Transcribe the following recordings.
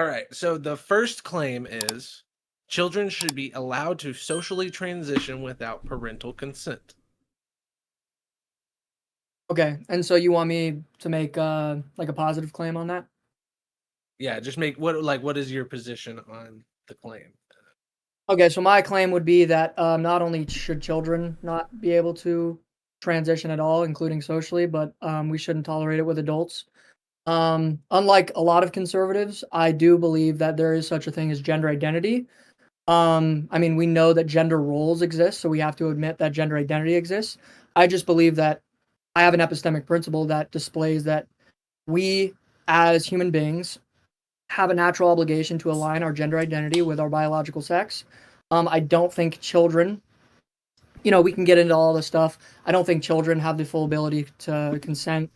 All right. So the first claim is children should be allowed to socially transition without parental consent. Okay, and so you want me to make like a positive claim on that? Yeah, just make what is your position on the claim? Okay, so my claim would be that not only should children not be able to transition at all, including socially, but we shouldn't tolerate it with adults. Unlike a lot of conservatives, I do believe that there is such a thing as gender identity. I mean, we know that gender roles exist, so we have to admit that gender identity exists. I just believe that I have an epistemic principle that displays that we, as human beings, have a natural obligation to align our gender identity with our biological sex. I don't think children, we can get into all this stuff. I don't think children have the full ability to consent.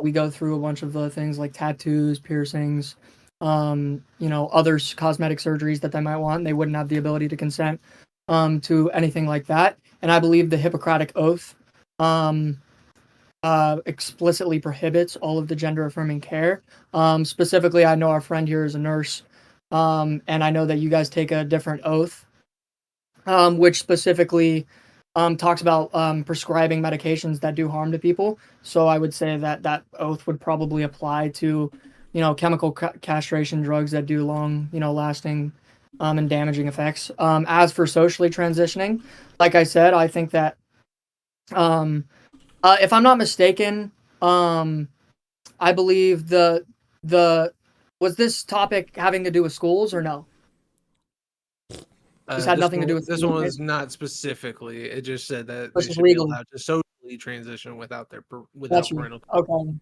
We go through a bunch of the things like tattoos, piercings, other cosmetic surgeries that they might want. They wouldn't have the ability to consent to anything like that. And I believe the Hippocratic Oath um, explicitly prohibits all of the gender affirming care. Specifically, I know our friend here is a nurse, and I know that you guys take a different oath, which specifically talks about prescribing medications that do harm to people. So I would say that that oath would probably apply to, chemical castration drugs that do long, lasting and damaging effects. As for socially transitioning, like I said, I think that um, if I'm not mistaken, um, I believe the was this topic having to do with schools or no? This had This nothing to one do with this schools, one right? was not specifically. It just said that This they is should be legally. allowed to socially transition without Got without you. parental. Okay.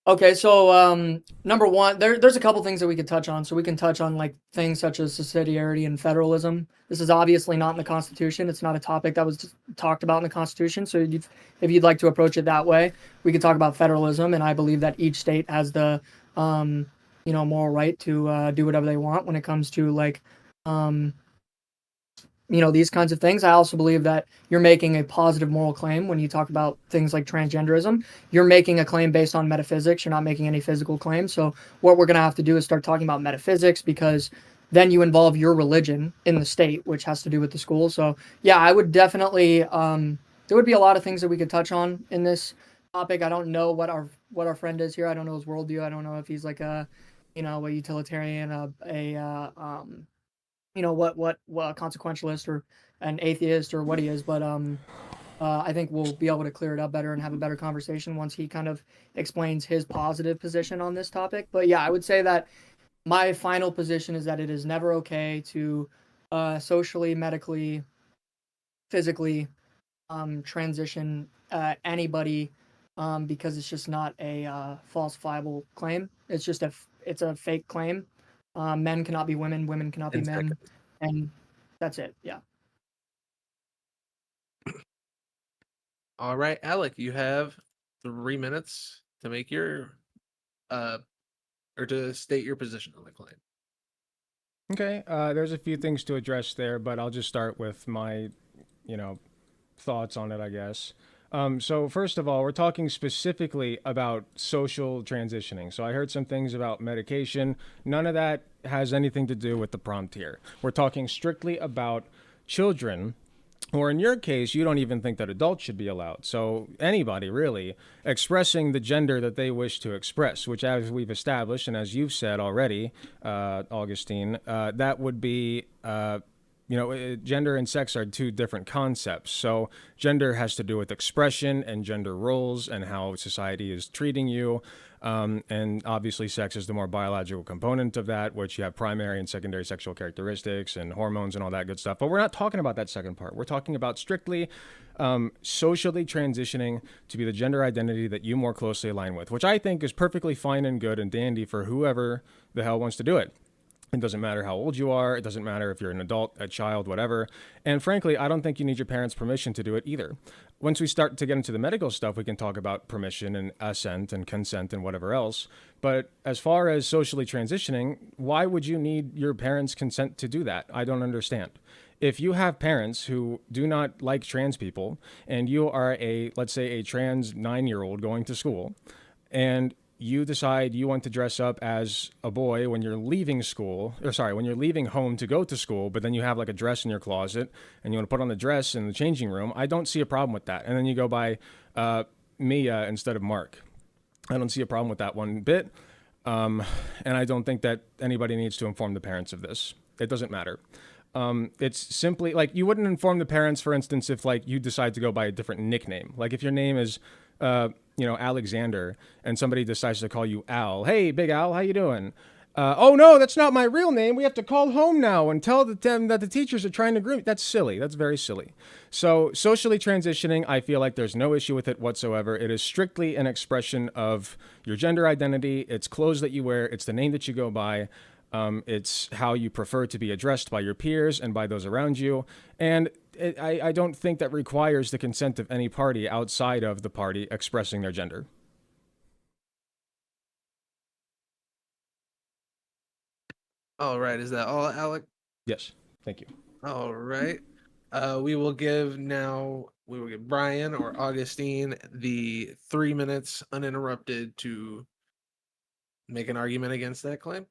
Okay, so number one, there's a couple things that we could touch on. So we can touch on like things such as subsidiarity and federalism. This is obviously not in the Constitution. It's not a topic that was talked about in the Constitution. So if you'd like to approach it that way, we could talk about federalism. And I believe that each state has the um, moral right to do whatever they want when it comes to like um, these kinds of things. I also believe that you're making a positive moral claim when you talk about things like transgenderism. You're making a claim based on metaphysics. You're not making any physical claims. So what we're going to have to do is start talking about metaphysics, because then you involve your religion in the state, which has to do with the school. So yeah, I would definitely. There would be a lot of things that we could touch on in this topic. I don't know what our friend is here. I don't know his worldview. I don't know if he's like a utilitarian, what consequentialist or an atheist or what he is, but I think we'll be able to clear it up better and have a better conversation once he kind of explains his positive position on this topic. But yeah, I would say that my final position is that it is never okay to socially, medically, physically transition anybody, because it's just not a falsifiable claim. It's a fake claim. Men cannot be women, women cannot be In men, seconds. and that's it. Yeah. All right, Alec, you have 3 minutes to make your uh or to state your position on the claim. Okay, there's a few things to address there, but I'll just start with my, you know, thoughts on it, I guess. So first of all, we're talking specifically about social transitioning. So I heard some things about medication. None of that has anything to do with the prompt here. We're talking strictly about children, or in your case, you don't even think that adults should be allowed. So anybody really expressing the gender that they wish to express, which, as we've established and as you've said already, Augustine, that would be gender and sex are two different concepts. So gender has to do with expression and gender roles and how society is treating you. And obviously, sex is the more biological component of that, which you have primary and secondary sexual characteristics and hormones and all that good stuff. But we're not talking about that second part. We're talking about strictly socially transitioning to be the gender identity that you more closely align with, which I think is perfectly fine and good and dandy for whoever the hell wants to do it. It doesn't matter how old you are. It doesn't matter if you're an adult, a child, whatever. And frankly, I don't think you need your parents' permission to do it either. Once we start to get into the medical stuff, we can talk about permission and assent and consent and whatever else. But as far as socially transitioning, why would you need your parents' consent to do that? I don't understand. If you have parents who do not like trans people and you are let's say, a trans 9-year-old going to school, and you decide you want to dress up as a boy when you're leaving school, or sorry, when you're leaving home to go to school, but then you have like a dress in your closet and you want to put on the dress in the changing room, I don't see a problem with that. And then you go by Mia instead of Mark. I don't see a problem with that one bit. And I don't think that anybody needs to inform the parents of this. It doesn't matter. It's simply like you wouldn't inform the parents, for instance, if like you decide to go by a different nickname. Like if your name is, Alexander, and somebody decides to call you Al. Hey, Big Al, how you doing? Oh no, that's not my real name. We have to call home now and tell them that the teachers are trying to groom. That's silly. That's very silly. So socially transitioning, I feel like there's no issue with it whatsoever. It is strictly an expression of your gender identity. It's clothes that you wear. It's the name that you go by. It's how you prefer to be addressed by your peers and by those around you. And I don't think that requires the consent of any party outside of the party expressing their gender. All right, is that all, Alec? Yes. Thank you. All right. We will give Brian or Augustine the 3 minutes uninterrupted to make an argument against that claim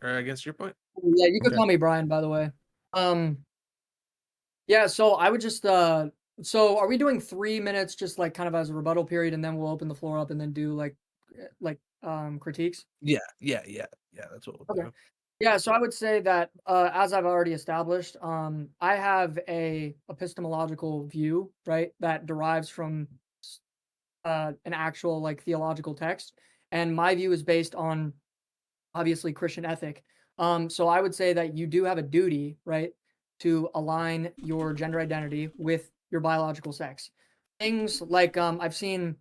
or against your point. Yeah, you could Okay. call me Brian, by the way. Yeah, so I would just so are we doing 3 minutes just like kind of as a rebuttal period, and then we'll open the floor up and then do like critiques? Yeah. That's what we'll Okay. do. Yeah, so I would say that as I've already established, I have a epistemological view, right, that derives from an actual like theological text, and my view is based on obviously Christian ethic. So I would say that you do have a duty, right, to align your gender identity with your biological sex. Things like I've seen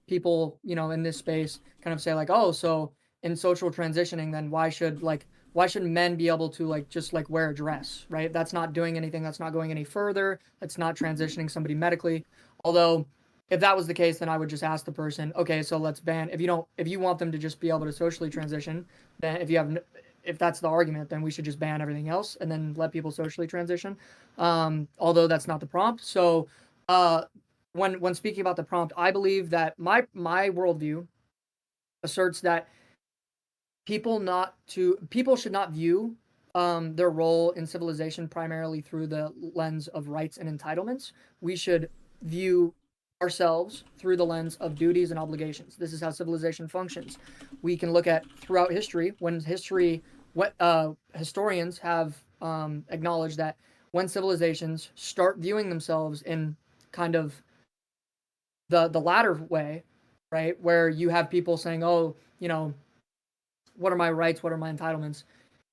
people, in this space kind of say like, oh, so in social transitioning, then why should men be able to like just like wear a dress, right? That's not doing anything, that's not going any further, that's not transitioning somebody medically. Although if that was the case, then I would just ask the person, okay, so let's ban if you want them to just be able to socially transition, then if that's the argument, then we should just ban everything else and then let people socially transition. Although that's not the prompt. So when speaking about the prompt, I believe that my worldview asserts that people should not view their role in civilization primarily through the lens of rights and entitlements. We should view ourselves through the lens of duties and obligations. This is how civilization functions. We can look at throughout history what historians have acknowledged that when civilizations start viewing themselves in kind of the latter way, right, where you have people saying, oh, what are my rights, what are my entitlements,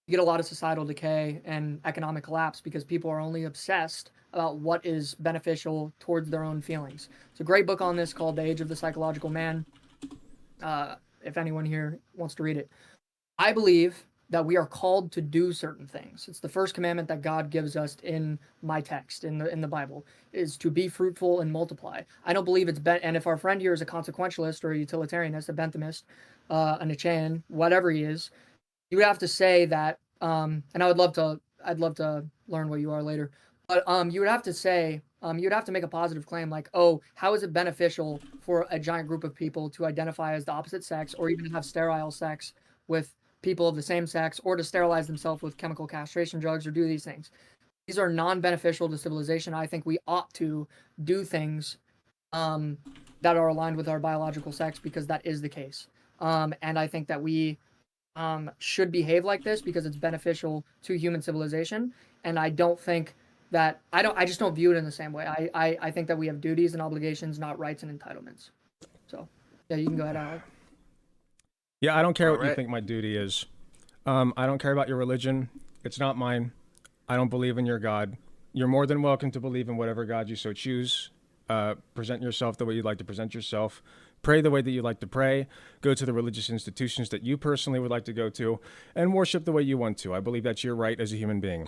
you get a lot of societal decay and economic collapse because people are only obsessed about what is beneficial towards their own feelings. It's a great book on this called The Age of the Psychological Man. If anyone here wants to read it. I believe that we are called to do certain things. It's the first commandment that God gives us in my text in the Bible is to be fruitful and multiply. I don't believe and if our friend here is a consequentialist or a utilitarianist, a Benthamist, a Nietzschean, whatever he is, you would have to say that and I'd love to learn what you are later. But you would have to say you'd have to make a positive claim like, oh, how is it beneficial for a giant group of people to identify as the opposite sex or even have sterile sex with people of the same sex or to sterilize themselves with chemical castration drugs or do these things. These are non-beneficial to civilization. I think we ought to do things that are aligned with our biological sex because that is the case. And I think that we should behave like this because it's beneficial to human civilization. And I just don't view it in the same way. I think that we have duties and obligations, not rights and entitlements. So yeah, you can go ahead, Alec. Yeah, I don't care All what you right. think my duty is. I don't care about your religion. It's not mine. I don't believe in your God. You're more than welcome to believe in whatever God you so choose. Present yourself the way you'd like to present yourself. Pray the way that you like to pray. Go to the religious institutions that you personally would like to go to, and worship the way you want to. I believe that's your right as a human being.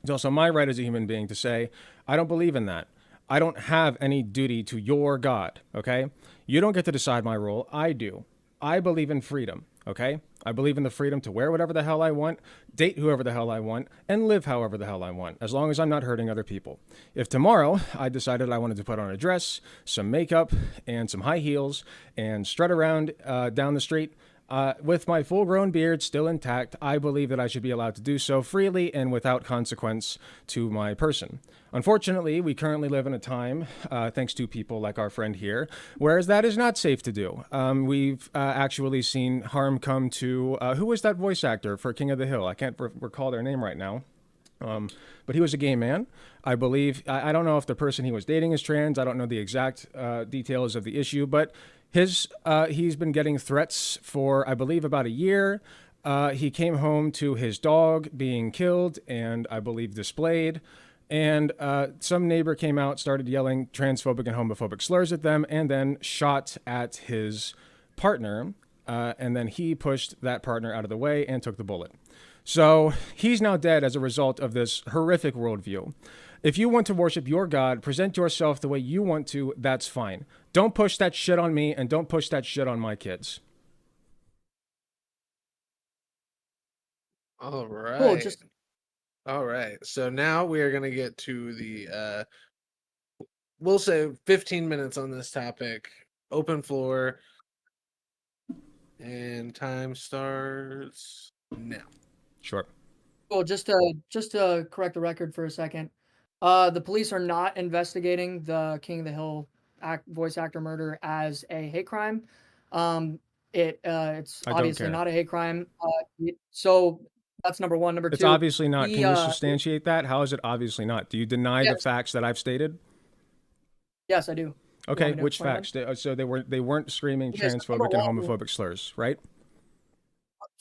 It's also my right as a human being to say, I don't believe in that. I don't have any duty to your God, okay? You don't get to decide my role. I do. I believe in freedom. Okay? I believe in the freedom to wear whatever the hell I want, date whoever the hell I want, and live however the hell I want, as long as I'm not hurting other people. If tomorrow I decided I wanted to put on a dress, some makeup, and some high heels, and strut around down the street, with my full grown beard still intact, I believe that I should be allowed to do so freely and without consequence to my person. Unfortunately, we currently live in a time, thanks to people like our friend here, whereas that is not safe to do. We've actually seen harm come to, who was that voice actor for King of the Hill? I can't recall their name right now. But he was a gay man. I believe, I don't know if the person he was dating is trans. I don't know the exact details of the issue, but he's been getting threats for, I believe, about a year. He came home to his dog being killed and I believe displayed. And some neighbor came out, started yelling transphobic and homophobic slurs at them, and then shot at his partner. And then he pushed that partner out of the way and took the bullet. So he's now dead as a result of this horrific worldview. If you want to worship your God, present yourself the way you want to, that's fine. Don't push that shit on me and don't push that shit on my kids. All right. Cool. Just All right. So now we are going to get to the we'll say 15 minutes on this topic. Open floor. And time starts now. Sure. cool. Just to correct the record for a second. The police are not investigating the King of the Hill voice actor murder as a hate crime. It's I don't obviously care. not a hate crime. So that's number one. Number It's two, obviously not. he, Can you substantiate that? How is it obviously not? Do you deny the yes, facts that I've stated? yes, I do. You want Okay, me to which explain them? facts? So they weren't screaming Okay, so number transphobic and one, homophobic slurs, right?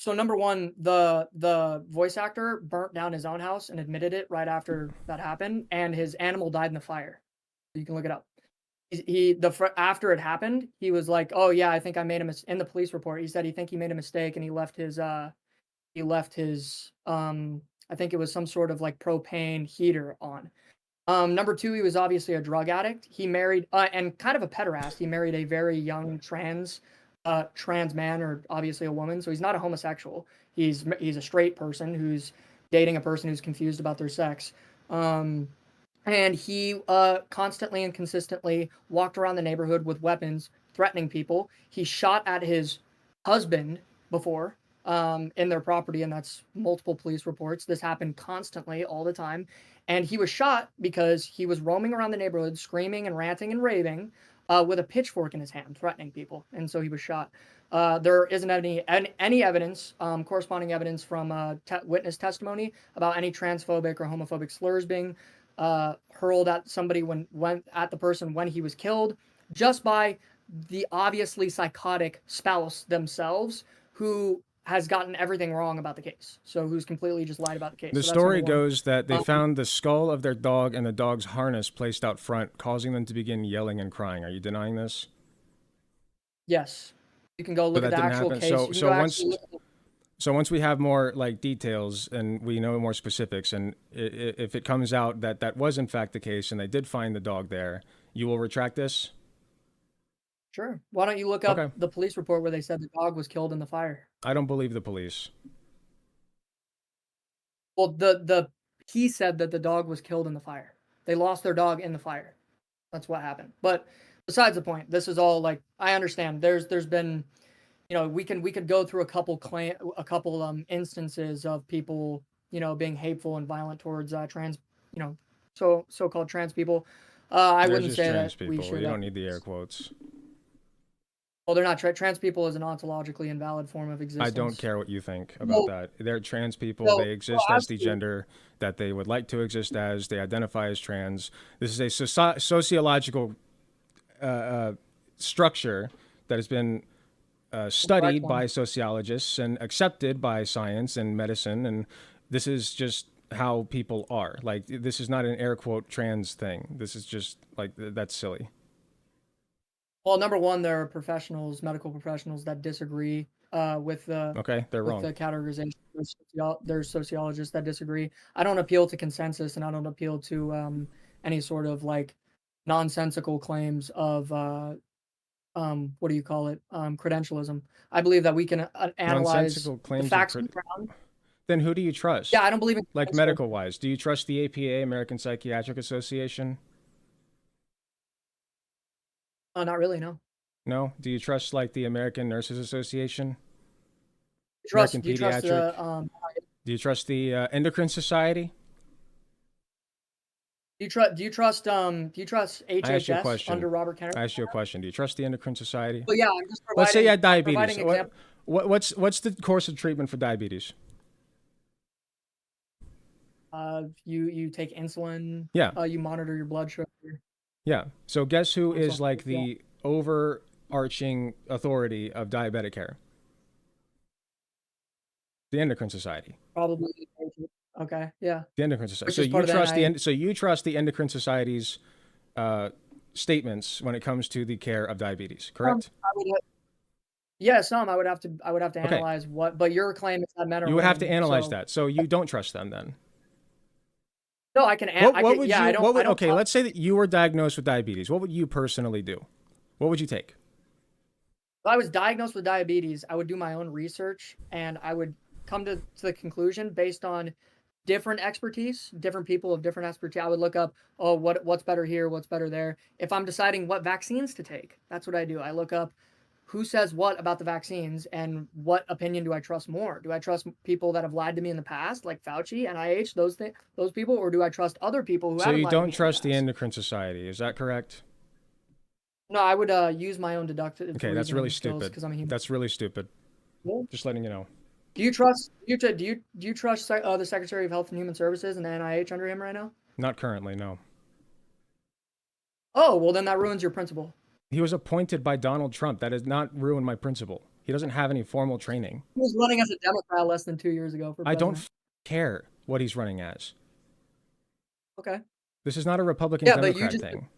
the voice actor burnt down his own house and admitted it right after that happened, and his animal died in the fire. You can look it up. After it happened, he was like, "Oh yeah, I think I made a mistake." In the police report, he said he made a mistake and he left his I think it was some sort of like propane heater on. Number two, he was obviously a drug addict. He married and kind of a pederast. He married a very young trans man, or obviously a woman. So he's not a homosexual. He's a straight person who's dating a person who's confused about their sex. And he constantly and consistently walked around the neighborhood with weapons, threatening people. He shot at his husband before in their property, and that's multiple police reports. This happened constantly, all the time. And he was shot because he was roaming around the neighborhood, screaming and ranting and raving with a pitchfork in his hand, threatening people. And so he was shot. There isn't any evidence, corresponding evidence from witness testimony about any transphobic or homophobic slurs being hurled at somebody when at the person when he was killed, just by the obviously psychotic spouse themselves, who has gotten everything wrong about the case. So who's completely just lied about the case. The So that's number story one. goes that they found the skull of their dog and the dog's harness placed out front, causing them to begin yelling and crying. Are you denying this? Yes, you can go So look at that the didn't actual happen. case. So You can so go once actually look at so once we have more like details and we know more specifics, and if it comes out that that was in fact the case and they did find the dog there, you will retract this? Sure. Why don't you look up Okay. the police report where they said the dog was killed in the fire? I don't believe the police. Well, he said that the dog was killed in the fire. They lost their dog in the fire. That's what happened. But besides the point, this is all like, I understand. There's been, we could go through a couple instances of people, being hateful and violent towards trans, you know, so-called trans people. I They're wouldn't just say that trans we people. should. You don't need the air quotes. Well, they're not trans people is an ontologically invalid form of existence. I don't care what you think about Well, that. They're trans people. well, They exist as the absolutely. gender that they would like to exist as. They identify as trans. This is a sociological structure that has been studied by sociologists and accepted by science and medicine. And this is just how people are. Like, this is not an air quote trans thing. This is just like, that's silly. Well, number one, there are medical professionals that disagree with the Okay, they're with wrong. the categorization. There's sociologists that disagree. I don't appeal to consensus, and I don't appeal to any sort of like nonsensical claims of what do you call it? Credentialism. I believe that we can analyze Nonsensical the claims of facts on the ground. Then who do you trust? Yeah, I don't believe in Like credentialism. medical-wise, do you trust the APA, American Psychiatric Association? Not really, no. No? Do you trust like the American Nurses Association? Do you trust Pediatric? the Do you trust the Endocrine Society? do you trust I asked you a HHS question. under Robert Kennedy? I asked you a question. Do you trust the Endocrine Society? Well, yeah, I'm just Let's say you had providing diabetes. example. What's the course of treatment for diabetes? You take insulin. Yeah. You monitor your blood sugar. Yeah. So guess who is Also, like the overarching authority of diabetic care? The Endocrine Society. Probably. Okay. Yeah. The Endocrine Society. Which So is part you of the trust NIH. so you trust the Endocrine Society's statements when it comes to the care of diabetes, correct? I would, yeah, some I would have to Okay. analyze what, but your claim is that men are You would have to women, analyze so that. So you don't trust them then. no, I can. What would yeah, you? I don't. What would, I don't okay, let's say that you were diagnosed with diabetes. What would you personally do? What would you take? If I was diagnosed with diabetes, I would do my own research and I would come to the conclusion based on different expertise, different people of different expertise. I would look up, oh, what's better here, what's better there. If I'm deciding what vaccines to take, that's what I do. I look up who says what about the vaccines and what opinion do I trust more? Do I trust people that have lied to me in the past, like Fauci, NIH, those people, or do I trust other people who So haven't you lied to me don't in trust the the past? Endocrine Society, is that correct? No, I would use my own deductive. Okay, that's really skills stupid. because I'm a human. That's really stupid. Yeah. Just letting you know. Do you trust the Secretary of Health and Human Services and the NIH under him right now? Not currently, no. Oh, well then that ruins your principle. He was appointed by Donald Trump. That does not ruin my principle. He doesn't have any formal training. He was running as a Democrat less than 2 years ago for I president. don't care what he's running as. Okay. This is not a Republican Yeah, but you Democrat just thing.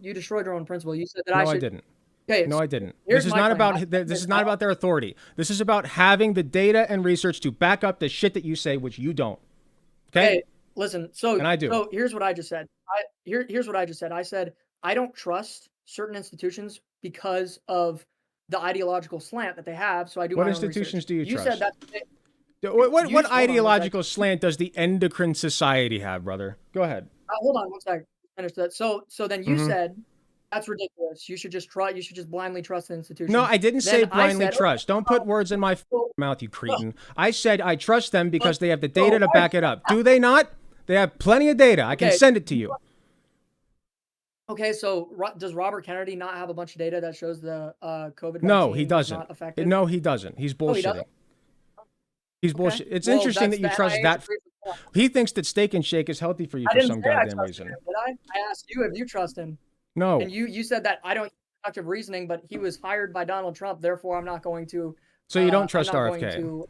you destroyed your own principle. You said that No, I didn't. Okay. No, I didn't. Here's This is my not claim. about this is not about their authority. This is about having the data and research to back up the shit that you say, which you don't. Okay? Hey, listen. So And I do. So here's what I just said. Here's what I just said. I said I don't trust certain institutions because of the ideological slant that they have. So I do What my own institutions research. do you You trust? said that. What hold on one ideological slant does the Endocrine Society have, brother? Go ahead. Hold on one second. Finish that. So then you Mhm. said that's ridiculous. You should just blindly trust the institution. No, I didn't say Then I blindly said, trust. Don't put words in my mouth, you cretin. I said I trust them because they have the data to back it up. Do they not? They have plenty of data. I can Okay. send it to you. Okay, so does Robert Kennedy not have a bunch of data that shows the COVID No, vaccine he was doesn't. not effective? No, he doesn't. He's Oh, he bullshitting. doesn't? He's Okay. bullshit. It's Well, interesting that's that you the trust NIH that. agrees with that. He thinks that Steak and Shake is healthy for you I for didn't some say I goddamn trusted reason. him, did I? I asked you if you trust him, No. and you said that I don't use deductive reasoning, but he was hired by Donald Trump, therefore I'm not going to. So you don't I'm trust not going RFK? to.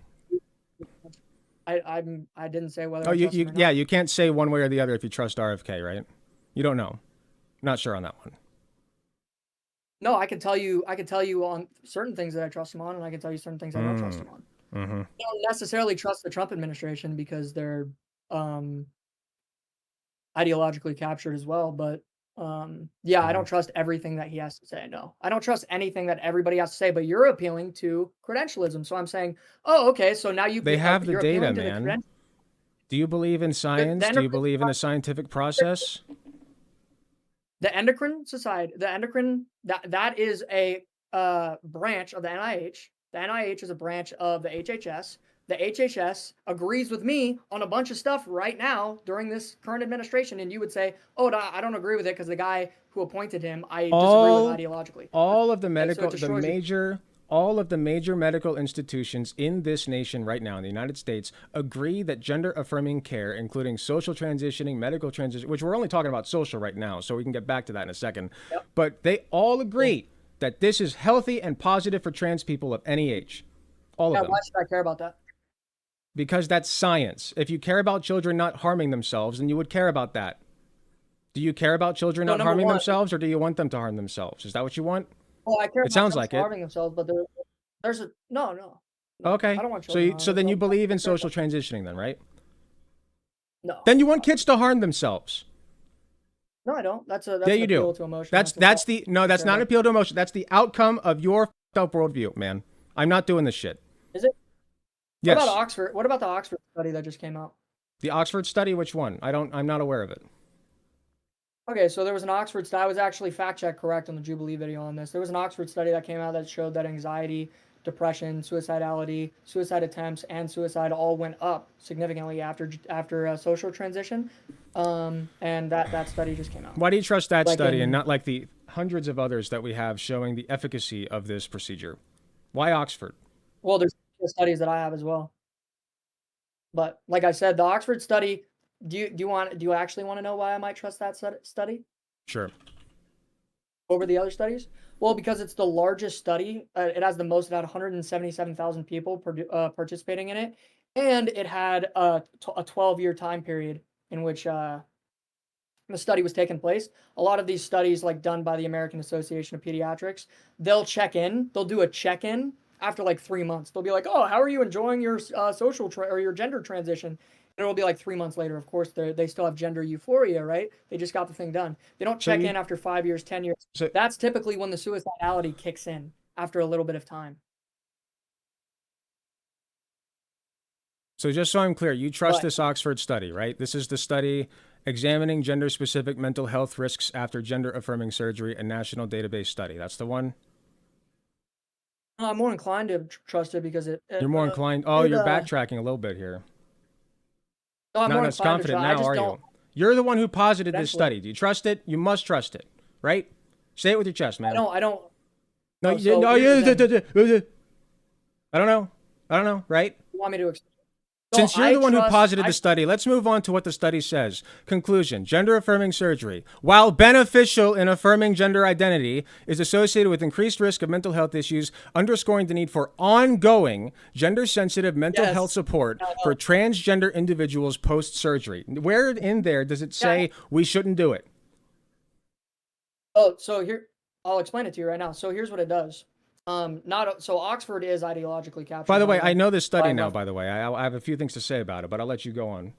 I didn't say whether. Oh, I trust him or yeah, not. you can't say one way or the other if you trust RFK, right? You don't know. Not sure on that one. No, I can tell you on certain things that I trust him on, and I can tell you certain things I don't trust him on. Mm-hmm. I don't necessarily trust the Trump administration because they're ideologically captured as well. But yeah, I don't trust everything that he has to say. No, I don't trust anything that everybody has to say. But you're appealing to credentialism, so I'm saying, oh, okay, so now They have the you're data, appealing to the man. Do you believe in science? Do you endocrine believe in the scientific process? The endocrine society, that is a branch of the NIH. The NIH is a branch of the HHS. The HHS agrees with me on a bunch of stuff right now during this current administration, and you would say, "Oh, no, I don't agree with it because the guy who appointed him, I disagree with ideologically." All of the Okay, so medical, it destroys you. all of the major medical institutions in this nation right now in the United States agree that gender-affirming care, including social transitioning, medical transition, which we're only talking about social right now, so we can get back to that in a second. Yep. But they all agree that this is healthy and positive for trans people of any age. All Yeah, of them. why should I care about that? Because that's science. If you care about children not harming themselves, then you would care about that. Do you care about children So not number harming one- themselves, or do you want them to harm themselves? Is that what you want? Well, I care It about sounds children like it. harming themselves, but there's a no. Okay. I don't want So children so harming then you themselves. believe in social transitioning then, right? No. Then you want kids to harm themselves. No, I don't. That's Yeah, an you appeal to to emotion. That's the no. That's not an appeal to emotion. That's the outcome of your fucked up worldview, man. I'm not doing this shit. Is it? Yes. What about Oxford? What about the Oxford study that just came out? The Oxford study. Which one? I'm not aware of it. Okay, so there was an Oxford study. I was actually fact check correct on the Jubilee video on this. There was an Oxford study that came out that showed that anxiety, depression, suicidality, suicide attempts, and suicide all went up significantly after social transition. And that study just came out. Why do you trust that Like study and in- not like the hundreds of others that we have showing the efficacy of this procedure? Why Oxford? Well, there's studies that I have as well. But like I said, the Oxford study. Do you actually want to know why I might trust that study Sure. over the other studies? Well, because it's the largest study. It has the most. It had 177,000 people participating in it, and it had a 12-year time period in which the study was taking place. A lot of these studies, like done by the American Association of Pediatrics, they'll do a check-in after like 3 months. They'll be like, "Oh, how are you enjoying your or your gender transition?" And it'll be like 3 months later. Of course, they still have gender euphoria, right? They just got the thing done. They don't check in after 5 years, 10 years. That's typically when the suicidality kicks in after a little bit of time. So just so I'm clear, you trust this Oxford study, right? This is the study examining gender-specific mental health risks after gender-affirming surgery, a national database study. That's the one? I'm more inclined to trust it because you're more inclined. Oh, you're backtracking a little bit here. No, I'm not as confident now, are you? You're the one who posited this study. Do you trust it? You must trust it, right? Say it with your chest, man. I don't. No, I don't know, right? You want me to explain? Since you're the one who posited the study, let's move on to what the study says. Conclusion: gender-affirming surgery, while beneficial in affirming gender identity, is associated with increased risk of mental health issues, underscoring the need for ongoing gender-sensitive mental health support for transgender individuals post-surgery. Where in there does it say we shouldn't do it? Oh, so here, I'll explain it to you right now. So here's what it does. Oxford is ideologically captured. By the way, I know this study now. By the way, I have a few things to say about it, but I'll let you go on.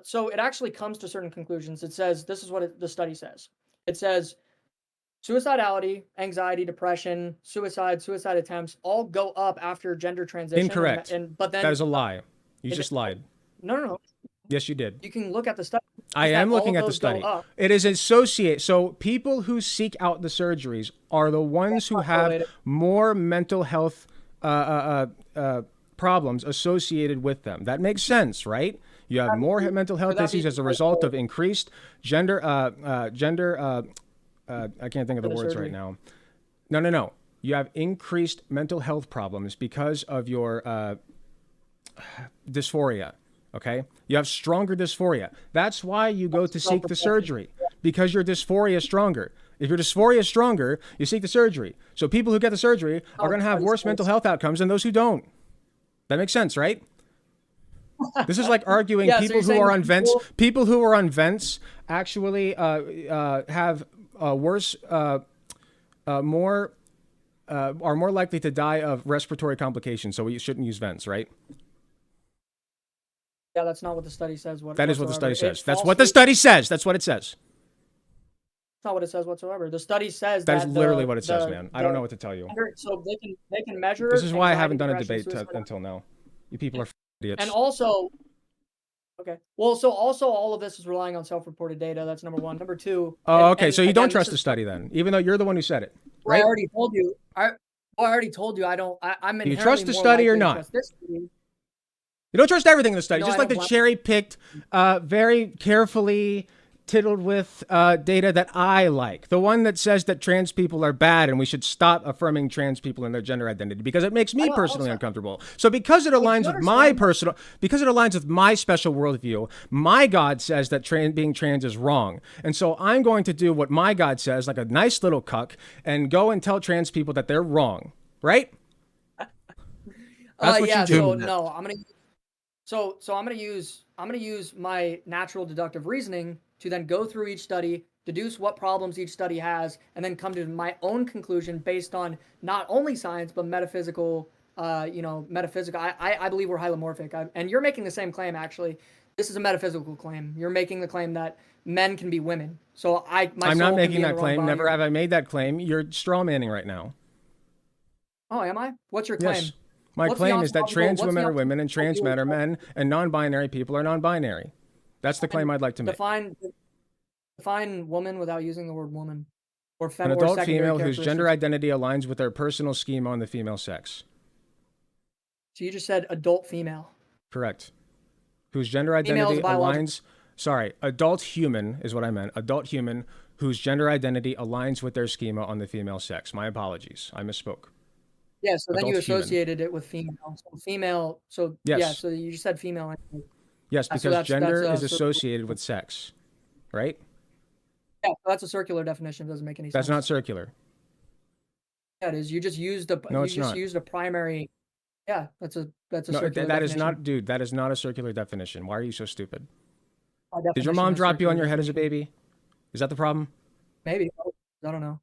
So it actually comes to certain conclusions. It says this is what the study says. It says suicidality, anxiety, depression, suicide attempts all go up after gender transition. Incorrect. But then that is a lie. You just lied. No. Yes, you did. You can look at the study. I am looking at the study. It is associated. So people who seek out the surgeries are the ones who have more mental health problems associated with them. That makes sense, right? You have more mental health issues as a result of increased gender. I can't think of the words right now. No. You have increased mental health problems because of your dysphoria. Okay, you have stronger dysphoria. That's why you go to seek the surgery, because your dysphoria is stronger. If your dysphoria is stronger, you seek the surgery. So people who get the surgery are going to have worse mental health outcomes than those who don't. That makes sense, right? This is like arguing people who are on vents. People who are on vents actually have worse, are more likely to die of respiratory complications. So we shouldn't use vents, right? Yeah, that's not what the study says. That is what the study says. That's what the study says. That's what it says. It's not what it says whatsoever. The study says that is literally what it says, man. I don't know what to tell you. So they can measure. This is why I haven't done a debate until now. You people are idiots. And also, okay. Well, so also all of this is relying on self-reported data. That's number one. Number two. Oh, okay. So you don't trust the study then, even though you're the one who said it, right? I already told you. I already told you. I don't. I'm. Do you trust the study or not? You don't trust everything in the study, just like the cherry-picked, very carefully tiddled with data that I like. The one that says that trans people are bad and we should stop affirming trans people in their gender identity because it makes me personally uncomfortable. So because it aligns with my special worldview, my God says that being trans is wrong. And so I'm going to do what my God says, like a nice little cuck, and go and tell trans people that they're wrong, right? That's what you do. So no, I'm gonna. So I'm gonna use my natural deductive reasoning to then go through each study, deduce what problems each study has, and then come to my own conclusion based on not only science but metaphysical. I believe we're hylomorphic, and you're making the same claim actually. This is a metaphysical claim. You're making the claim that men can be women. So I'm not soul can making be in that the wrong claim. body. Never have I made that claim. You're straw manning right now. Oh, am I? What's your Yes. claim? My What's the claim is that ontological- trans what's women the are women and trans ontological men are view of men and non-binary people are non-binary. That's the claim I'd like to make. Define woman without using the word woman, or An fem or adult secondary female whose gender characteristics. identity aligns with their personal schema on the female sex. So you just said adult female. Correct. Whose gender Female is identity biological. aligns. Sorry, adult human is what I meant. Adult human whose gender identity aligns with their schema on the female sex. My apologies. I misspoke. Yeah, so then you Adult human. associated it with female. So female. So Yes. yeah, so you just said female. Yes, So because gender is circular. associated with sex, right? Yeah, that's a circular definition. Doesn't make any sense. That's not circular. Yeah, it is. You just used a. No, you it's just not. used a primary. Yeah, that's a No, circular that is definition. not, dude. That is not a circular definition. Why are you so stupid? Our Did your definition mom is drop you on circular your head as a definition. baby? Is that the problem? Maybe. I don't know.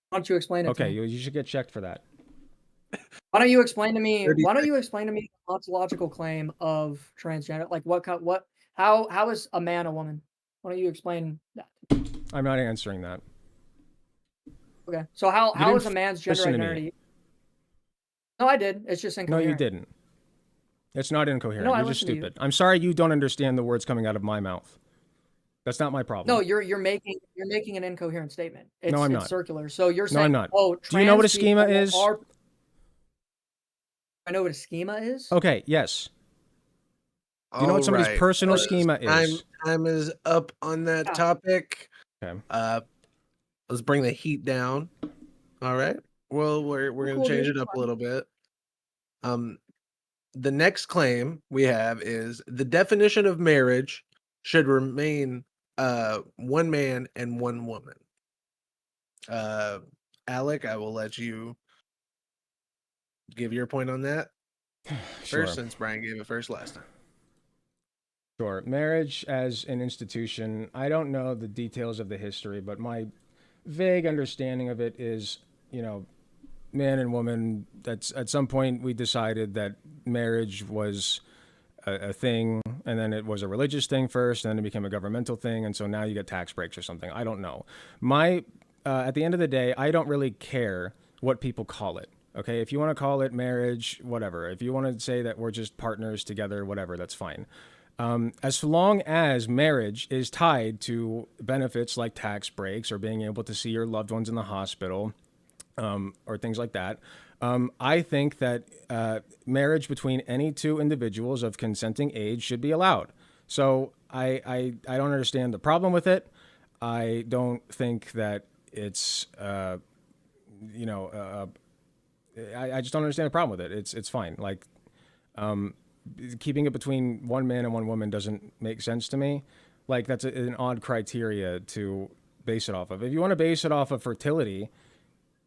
Why don't you explain it to Okay, me? you should get checked for that. Why don't you explain to me? 30 Why don't you explain to me the ontological claim of transgender? Like what? How is a man a woman? Why don't you explain that? I'm not answering that. Okay. So how didn't is a man's gender listen to me. identity? No, I did. It's just No, incoherent. you didn't. It's not incoherent. No, I You're just listened to you. stupid. I'm sorry you don't understand the words coming out of my mouth. That's not my problem. No, you're making an incoherent statement. It's, I'm it's not. circular. So you're No, saying, I'm not. oh, Do you know what a trans schema people is? I know what a schema is. Okay, yes. Do you know what somebody's Alright, personal fellas. schema is? Time is up on that Yeah. topic. Okay. Let's bring the heat down. All right. Well, we're gonna Cool, change dude. it up a little bit. The next claim we have is the definition of marriage should remain one man and one woman. Alec, I will let you give your point on that Sure. first, since Brian gave it first last time. Sure. Marriage as an institution, I don't know the details of the history, but my vague understanding of it is, man and woman, that's at some point we decided that marriage was a thing, and then it was a religious thing first, and then it became a governmental thing, and so now you get tax breaks or something. I don't know. At the end of the day, I don't really care what people call it. Okay, if you want to call it marriage, whatever. If you want to say that we're just partners together, whatever, that's fine. As long as marriage is tied to benefits like tax breaks or being able to see your loved ones in the hospital, or things like that, I think that marriage between any two individuals of consenting age should be allowed. So I don't understand the problem with it. I don't think that it's I just don't understand the problem with it. It's fine. Like, keeping it between one man and one woman doesn't make sense to me. Like, that's an odd criteria to base it off of. If you want to base it off of fertility,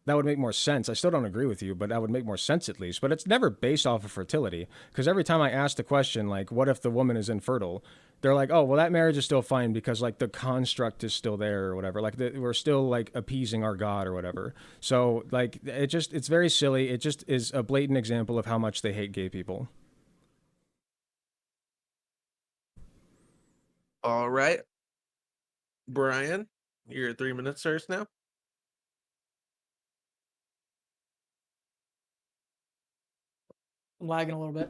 that would make more sense. I still don't agree with you, but that would make more sense at least. But it's never based off of fertility, because every time I ask the question, like, what if the woman is infertile? They're like, oh, well, that marriage is still fine because, like, the construct is still there or whatever. Like, we're still, like, appeasing our God or whatever. So, like, it's very silly. It just is a blatant example of how much they hate gay people. All right. Brian, your 3 minutes starts now. I'm lagging a little bit.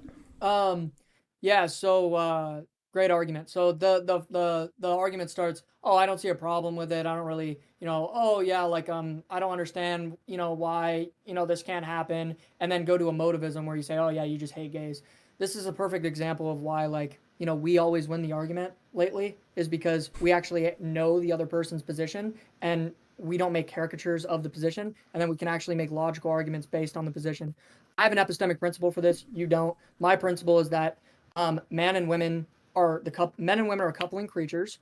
Yeah. So great argument. So the argument starts. Oh, I don't see a problem with it. I don't really, Oh yeah, like I don't understand, why this can't happen. And then go to emotivism where you say, oh yeah, you just hate gays. This is a perfect example of why, like, we always win the argument lately, is because we actually know the other person's position and we don't make caricatures of the position, and then we can actually make logical arguments based on the position. I have an epistemic principle for this. You don't. My principle is that men and women are coupling creatures.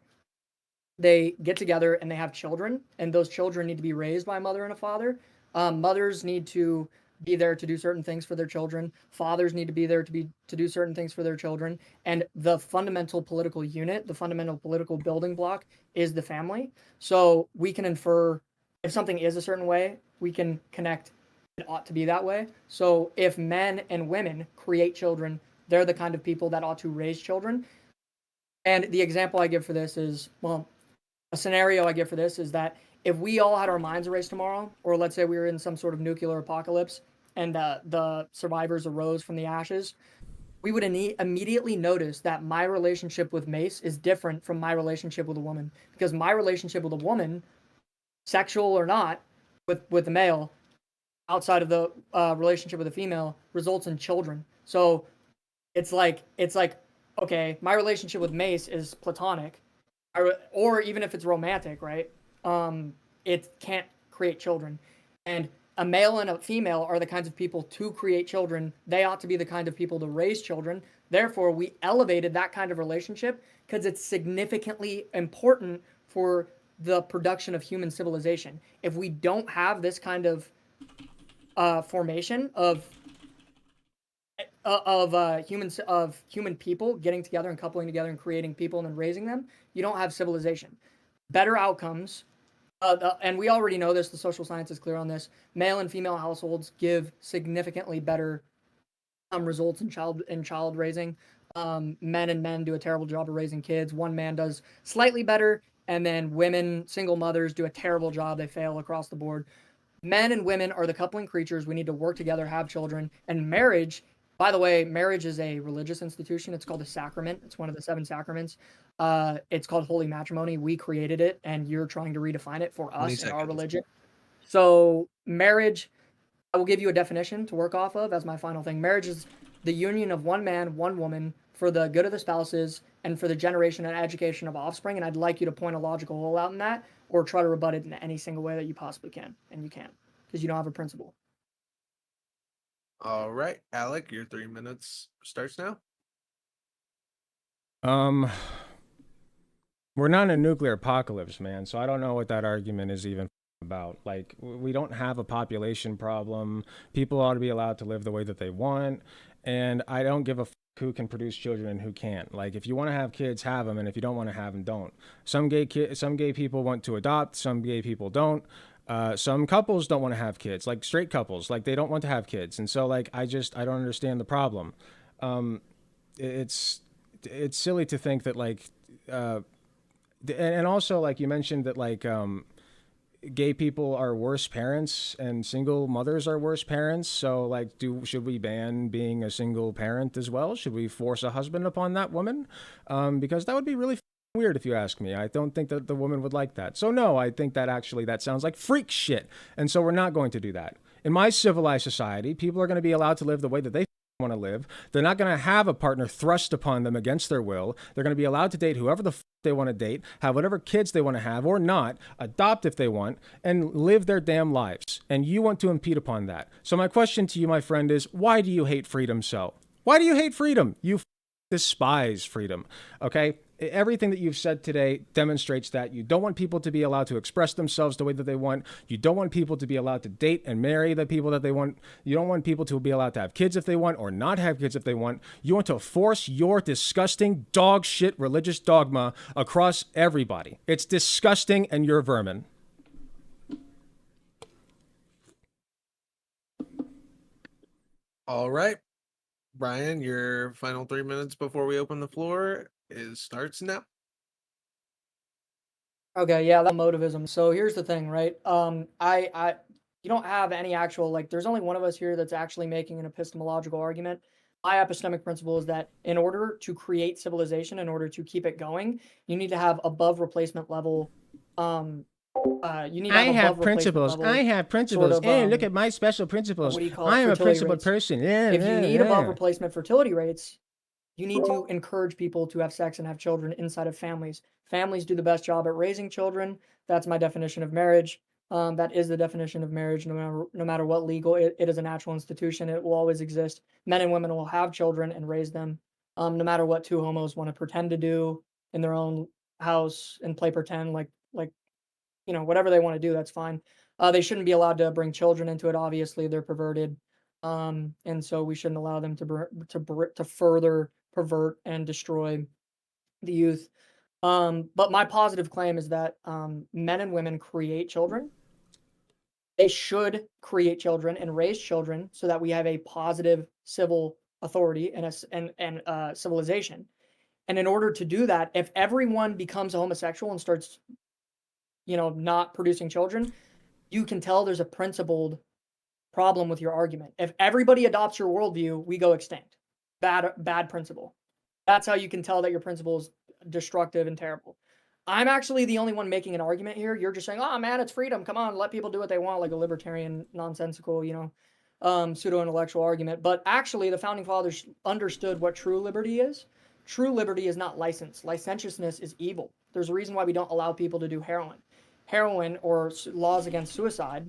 They get together and they have children, and those children need to be raised by a mother and a father. Mothers need to be there to do certain things for their children. Fathers need to be there to do certain things for their children. And the fundamental political unit, the fundamental political building block, is the family. So we can infer, if something is a certain way, we can connect it ought to be that way. So if men and women create children, they're the kind of people that ought to raise children. And the example I give for this is, well, a scenario I give for this is that if we all had our minds erased tomorrow, or let's say we were in some sort of nuclear apocalypse and the survivors arose from the ashes, we would immediately notice that my relationship with Mace is different from my relationship with a woman, because my relationship with a woman, sexual or not, with the male, outside of the relationship with a female, results in children. So it's like okay, my relationship with Mace is platonic, or even if it's romantic, right? It can't create children, and a male and a female are the kinds of people to create children. They ought to be the kind of people to raise children. Therefore, we elevated that kind of relationship because it's significantly important for the production of human civilization. If we don't have this kind of formation of human people getting together and coupling together and creating people and then raising them, you don't have civilization. Better outcomes, and we already know this. The social science is clear on this. Male and female households give significantly better results in child raising. Men and men do a terrible job of raising kids. One man does slightly better, and then women, single mothers, do a terrible job. They fail across the board. Men and women are the coupling creatures. We need to work together, have children. And marriage, by the way, marriage is a religious institution. It's called a sacrament. It's one of the 7 sacraments. It's called holy matrimony. We created it, and you're trying to redefine it for us in our religion. So marriage, I will give you a definition to work off of as my final thing. Marriage is the union of one man, one woman for the good of the spouses and for the generation and education of offspring. And I'd like you to point a logical hole out in that or try to rebut it in any single way that you possibly can. And you can't because you don't have a principle. All right, Alec, your 3 minutes starts now. We're not in a nuclear apocalypse, man, so I don't know what that argument is even about. Like, we don't have a population problem. People ought to be allowed to live the way that they want, and I don't give a who can produce children and who can't. Like, if you want to have kids, have them, and if you don't want to have them, don't. Some gay people want to adopt, some gay people don't. Some couples don't want to have kids, like straight couples, like they don't want to have kids, and so like I don't understand the problem. It's silly to think that like and also like you mentioned that like gay people are worse parents and single mothers are worse parents, so like should we ban being a single parent as well? Should we force a husband upon that woman? Because that would be really weird if you ask me. I don't think that the woman would like that. So no, I think that actually that sounds like freak shit, and so we're not going to do that. In my civilized society, people are going to be allowed to live the way that they want to live. They're not going to have a partner thrust upon them against their will. They're going to be allowed to date whoever the they want to date, have whatever kids they want to have or not, adopt if they want, and live their damn lives. And you want to impede upon that. So my question to you, my friend, is why do you hate freedom so? Why do you hate freedom? You despise freedom, okay? Everything that you've said today demonstrates that you don't want people to be allowed to express themselves the way that they want. You don't want people to be allowed to date and marry the people that they want. You don't want people to be allowed to have kids if they want or not have kids if they want. You want to force your disgusting dog shit religious dogma across everybody. It's disgusting and you're vermin. All right, Brian, your final 3 minutes before we open the floor starts now. Okay, yeah, that motivism. So here's the thing, right? You don't have any actual like. There's only one of us here that's actually making an epistemological argument. My epistemic principle is that in order to create civilization, in order to keep it going, you need to have above replacement level. You need to have above principles. level I have principles. sort of, Look at my special principles. what do you call it? I am a Fertility principled rates. person. If you need above replacement fertility rates, you need to encourage people to have sex and have children inside of families. Families do the best job at raising children. That's my definition of marriage. That is the definition of marriage. No matter what legal, it is a natural institution. It will always exist. Men and women will have children and raise them. No matter what two homos want to pretend to do in their own house and play pretend, like whatever they want to do, that's fine. They shouldn't be allowed to bring children into it. Obviously, they're perverted, and so we shouldn't allow them to further pervert and destroy the youth. But my positive claim is that men and women create children. They should create children and raise children so that we have a positive civil authority and civilization. And in order to do that, if everyone becomes a homosexual and starts, not producing children, you can tell there's a principled problem with your argument. If everybody adopts your worldview, we go extinct. Bad principle. That's how you can tell that your principle is destructive and terrible. I'm actually the only one making an argument here. You're just saying, oh man, it's freedom. Come on, let people do what they want, like a libertarian, nonsensical, pseudo-intellectual argument. But actually, the founding fathers understood what true liberty is. True liberty is not license. Licentiousness is evil. There's a reason why we don't allow people to do heroin. Heroin or laws against suicide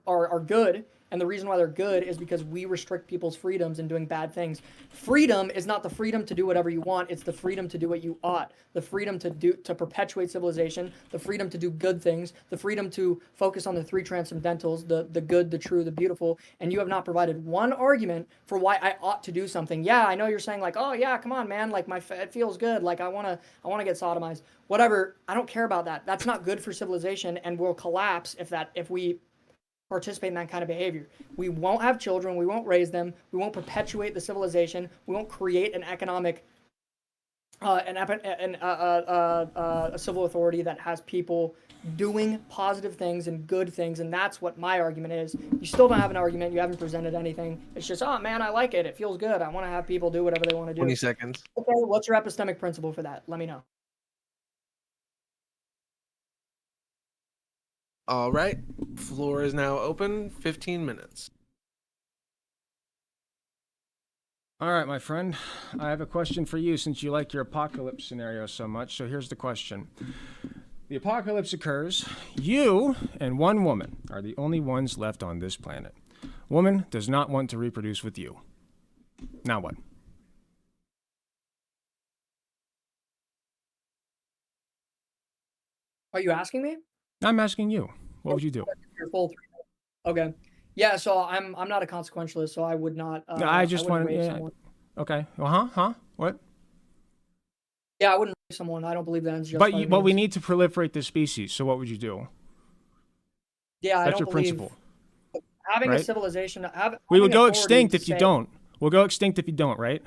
are good, and the reason why they're good is because we restrict people's freedoms in doing bad things. Freedom is not the freedom to do whatever you want, it's the freedom to do what you ought, the freedom to perpetuate civilization, the freedom to do good things, the freedom to focus on the three transcendentals, the good, the true, the beautiful. And you have not provided one argument for why I ought to do something. Yeah, I know you're saying like, oh yeah, come on man, like it feels good, like I want to get sodomized, whatever. I don't care about that. That's not good for civilization, and will collapse if we participate in that kind of behavior. We won't have children, we won't raise them, we won't perpetuate the civilization, we won't create an economic a civil authority that has people doing positive things and good things. And that's what my argument is. You still don't have an argument, you haven't presented anything. It's just, oh man, I like it, feels good, I want to have people do whatever they want to do. 20 seconds. Okay, what's your epistemic principle for that? Let me know. All right, floor is now open. 15 minutes. All right, my friend, I have a question for you since you like your apocalypse scenario so much. So here's the question. The apocalypse occurs. You and one woman are the only ones left on this planet. Woman does not want to reproduce with you. Now what? Are you asking me? I'm asking you. What would you do? Okay. Yeah, so I'm not a consequentialist, so I would not. I just want to. Yeah. Okay. What? Yeah, I wouldn't rape someone. I don't believe that. But we need to proliferate the species. So what would you do? Yeah, That's your principle. Having right? A civilization. We would go extinct if you don't. We'll go extinct if you don't, right?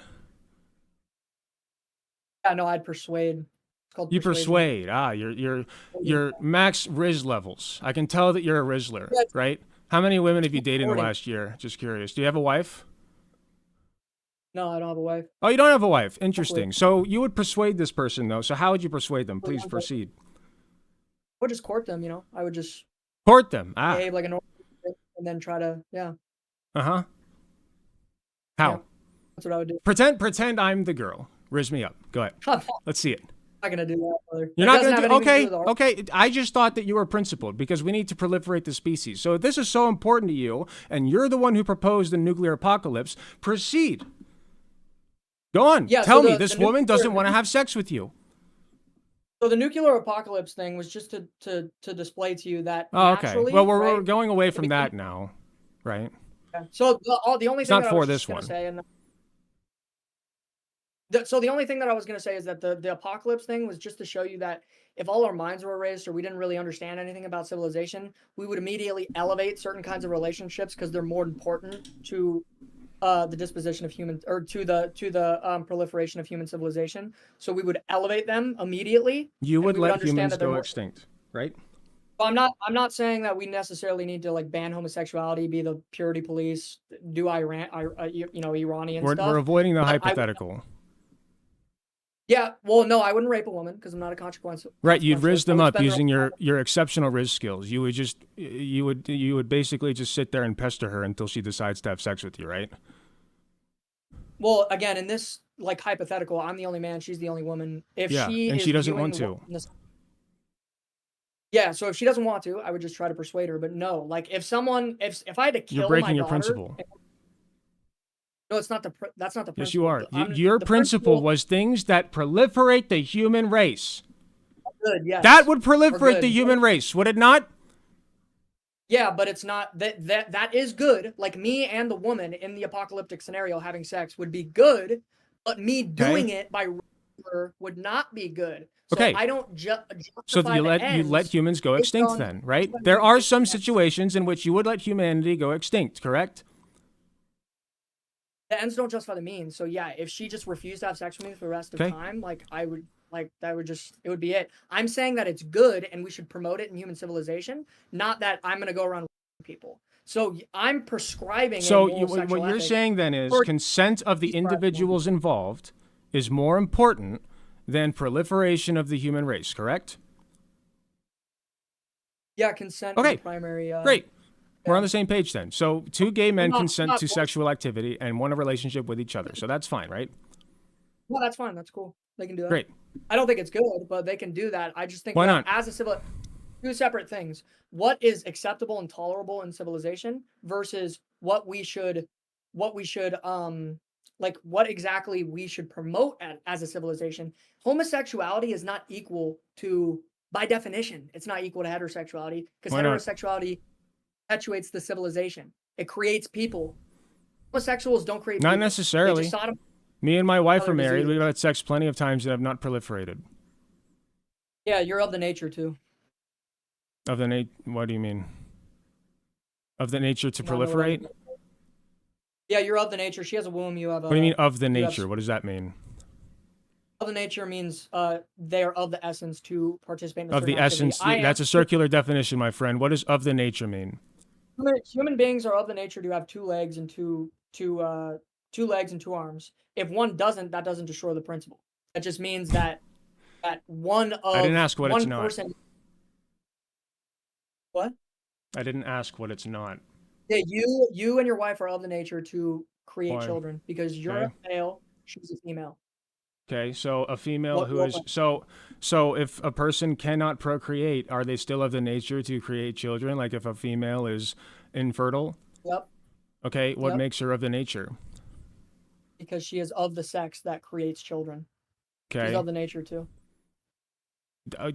Yeah, no, I'd persuade. You persuade. You're max Riz levels. I can tell that you're a Rizzler, right? How many women have you dated in the last year? Just curious. Do you have a wife? No, I don't have a wife. Oh, you don't have a wife. Interesting. So you would persuade this person, though. So how would you persuade them? Please proceed. I would just court them, I would just court them. Behave like a normal person and then try to, yeah. Uh-huh. How? Yeah, that's what I would do. Pretend I'm the girl. Riz me up. Go ahead. Let's see it. I'm not gonna do that, brother. You're not gonna do. Okay. I just thought that you were principled because we need to proliferate the species. So if this is so important to you, and you're the one who proposed the nuclear apocalypse, proceed. Go on. Yeah, Tell me this woman doesn't want to have sex with you. So the nuclear apocalypse thing was just to display to you that. Oh, okay. Well, we're going away from that now, right? Okay. So the only it's thing not that for I was this just gonna one. say, so the only thing that I was going to say is that the apocalypse thing was just to show you that if all our minds were erased or we didn't really understand anything about civilization, we would immediately elevate certain kinds of relationships because they're more important to the disposition of human, or to the proliferation of human civilization. So we would elevate them immediately. You would let humans go extinct, right? I'm not saying that we necessarily need to like ban homosexuality, be the purity police, do Iranian stuff. We're avoiding the hypothetical. Yeah, well, no, I wouldn't rape a woman because I'm not a consequence. Right, you'd riz them up using your exceptional riz skills. You would basically just sit there and pester her until she decides to have sex with you, right? Well, again, in this like hypothetical, I'm the only man, she's the only woman. If she doesn't want to. Yeah, so if she doesn't want to, I would just try to persuade her. But no, like if I had to kill you're breaking my your daughter, principle. No, it's not that's not the principle. Yes, you are. Your principle was things that proliferate the human race. Good, yes. That would proliferate the human race, would it not? Yeah, but it's not that is good. Like me and the woman in the apocalyptic scenario having sex would be good, but me doing it by her would not be good. So okay. I don't so you let humans go extinct then, right? There are some situations in which you would let humanity go extinct, correct? the ends don't justify the means. So yeah, if she just refused to have sex with me for the rest of Okay. time, like I would like that would just it would be it. I'm saying that it's good and we should promote it in human civilization, not that I'm gonna go around people. So I'm prescribing a So moral what sexual you're ethic saying then is for consent of the these platforms. individuals involved is more important than proliferation of the human race, correct? Yeah, consent is Okay, the primary. Great. We're on yeah. the same page then. So two gay men not- consent not to forced. sexual activity and want a relationship with each other. So that's fine, right? Well, that's fine. That's cool. They can do that. Great. I don't think it's good, but they can do that. I just think Why that not? as a civil, two separate things. What is acceptable and tolerable in civilization versus what we should like what exactly we should promote as a civilization. Homosexuality is not equal to, by definition, it's not equal to heterosexuality, because Why not? heterosexuality perpetuates the civilization. It creates people. Homosexuals don't create Not people. They necessarily. just sodomite Me and my wife other are married. diseases. We've had sex plenty of times and have not proliferated. Yeah, you're of the nature too. Of the what do you mean? Of the nature to I don't know what I proliferate? mean. Yeah, you're of the nature. She has a womb. You have a. What do you mean of the you have- nature? What does that mean? Of the nature means they are of the essence to participate in a Of the certain activity. essence, that's a circular definition, my friend. What does of the nature mean? Human beings are of the nature to have two legs and two legs and two arms. If one doesn't, that doesn't destroy the principle. That just means that one of I didn't ask what one it's not. person. What? I didn't ask what it's not. Yeah, you and your wife are of the nature to create Why? children because you're Okay. a male, she's a female. Okay, so a female What- who what- is so if a person cannot procreate, are they still of the nature to create children? Like if a female is infertile? Yep. Okay, what Yep. makes her of the nature? Because she is of the sex that creates children. She's Okay. of the nature too.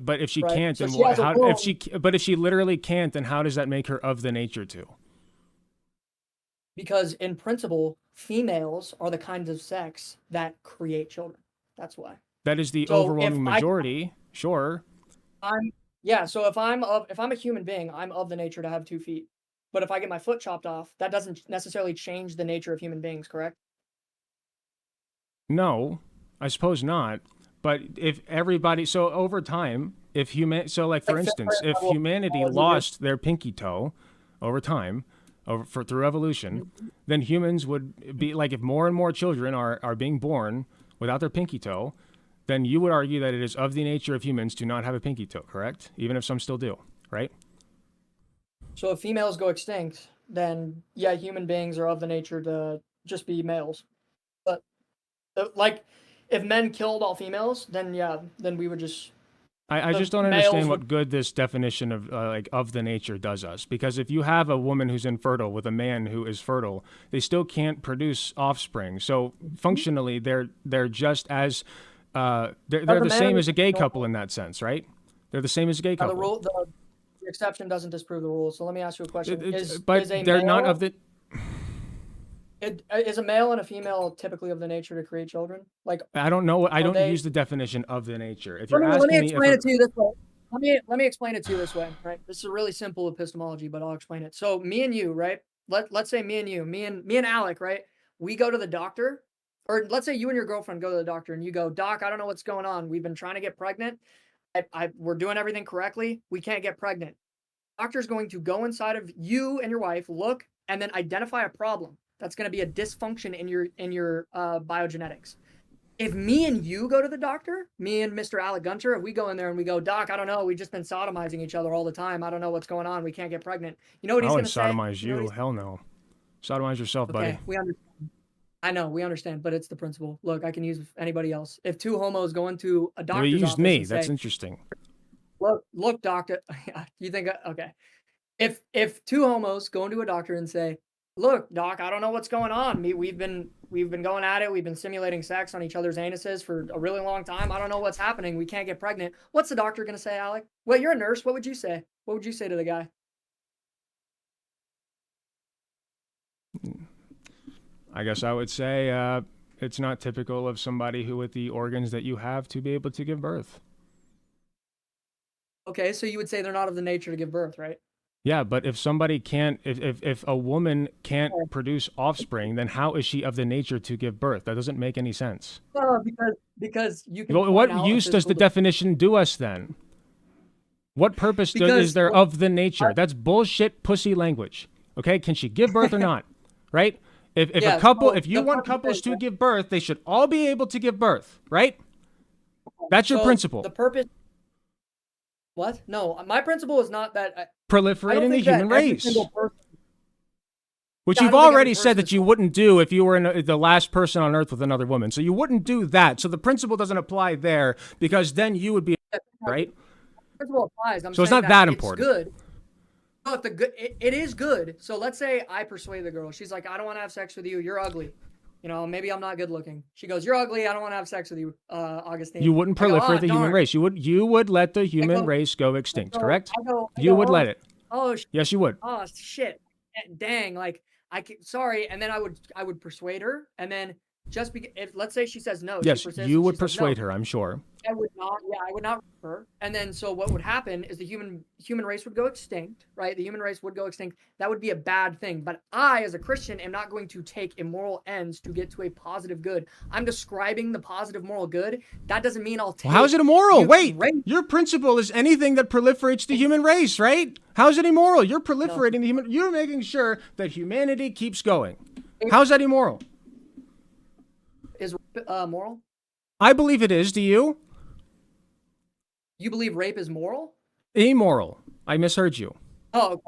But if she Right, can't, so then she has a how? womb. But if she literally can't, then how does that make her of the nature to? Because in principle, females are the kinds of sex that create children. That's why. That is the So if overwhelming majority. Sure. So if I'm a human being, I'm of the nature to have 2 feet. But if I get my foot chopped off, that doesn't necessarily change the nature of human beings, correct? No, I suppose not. But if everybody, so over time, if human, so like for Like, instance, separate if level of humanity technology, lost their pinky toe over time, through evolution, then humans would be like if more and more children are being born without their pinky toe, then you would argue that it is of the nature of humans to not have a pinky toe, correct? Even if some still do, right? So if females go extinct, then yeah, human beings are of the nature to just be males. But like if men killed all females, then yeah, then we would just I the just don't males understand would- what good this definition of like of the nature does us. Because if you have a woman who's infertile with a man who is fertile, they still can't produce offspring. So functionally, they're just as they're the the man same is as a gay normal. couple in that sense, right? They're the same as a gay Now, couple. the exception doesn't disprove the rule. So let me ask you a question: But is a they're not male- of the. Is a male and a female typically of the nature to create children? Like, I don't know. I don't they- use the definition of the nature. If let you're me asking me explain if it to you this way. Let me explain it to you this way, right? This is a really simple epistemology, but I'll explain it. So me and you, right? Let's say me and you, me and Alec, right? We go to the doctor, or let's say you and your girlfriend go to the doctor, and you go, Doc, I don't know what's going on. We've been trying to get pregnant. We're doing everything correctly. We can't get pregnant. Doctor's going to go inside of you and your wife, look, and then identify a problem. That's going to be a dysfunction in your biogenetics. If me and you go to the doctor, me and Mr. Alec Gunter, if we go in there and we go, Doc, I don't know, we've just been sodomizing each other all the time. I don't know what's going on. We can't get pregnant. You know what I he's going wouldn't to say? sodomize know what you. he's- Hell no. Sodomize yourself, Okay, buddy. we understand. I know, we understand, but it's the principle. Look, I can use anybody else. If two homos go into a You doctor's used office me. and That's say, interesting. look, doctor, you think, okay. If two homos go into a doctor and say, look, doc, I don't know what's going on. We've been going at it. We've been simulating sex on each other's anuses for a really long time. I don't know what's happening. We can't get pregnant. What's the doctor going to say, Alec? Well, you're a nurse. What would you say? What would you say to the guy? I guess I would say it's not typical of somebody who, with the organs that you have, to be able to give birth. Okay, so you would say they're not of the nature to give birth, right? Yeah, but if somebody can't, if a woman can't produce offspring, then how is she of the nature to give birth? That doesn't make any sense. Because you can Well, point what out a use does the physical definition do us then? What purpose is because there of the nature? That's bullshit pussy language. Okay, can she give birth or not? Right? If a yeah, couple, so if you the want purpose couples is- to give birth, they should all be able to give birth, right? That's your so principle. The purpose. What? No, my principle is not that. I don't Proliferating the think that human every race. single person. Which Yeah, I you've don't think every already said person that is you wouldn't do if you were the last person on earth with another woman. So you wouldn't do that. So the principle doesn't apply there because then you would be, right? Principle applies. I'm So it's saying not that it's important. good. No, if the good, it is good. So let's say I persuade the girl. She's like, I don't want to have sex with you. You're ugly. You know, maybe I'm not good looking. She goes, you're ugly. I don't want to have sex with you, Augustine. You wouldn't I go, proliferate the human darn." race. You would let the human go- race go extinct, I go- correct? I go, You would "Oh, let it. Oh, Yes, you would. oh shit, dang! Like sorry. And then I would persuade her, and then just because, let's say she says no, Yes, she persists, you and would she says no, persuade her, I'm sure. I would not. Yeah, I would not rape her. And then so what would happen is the human race would go extinct, right? The human race would go extinct. That would be a bad thing. But I, as a Christian, am not going to take immoral ends to get to a positive good. I'm describing the positive moral good. That doesn't mean I'll take. Well, how is it immoral? Wait, rape. your principle is anything that proliferates the human race, right? How is it immoral? You're proliferating the human. You're making sure that humanity keeps going. How is that immoral? Is moral? I believe it is. Do you? You believe rape is moral? Immoral. I misheard you. Oh, okay.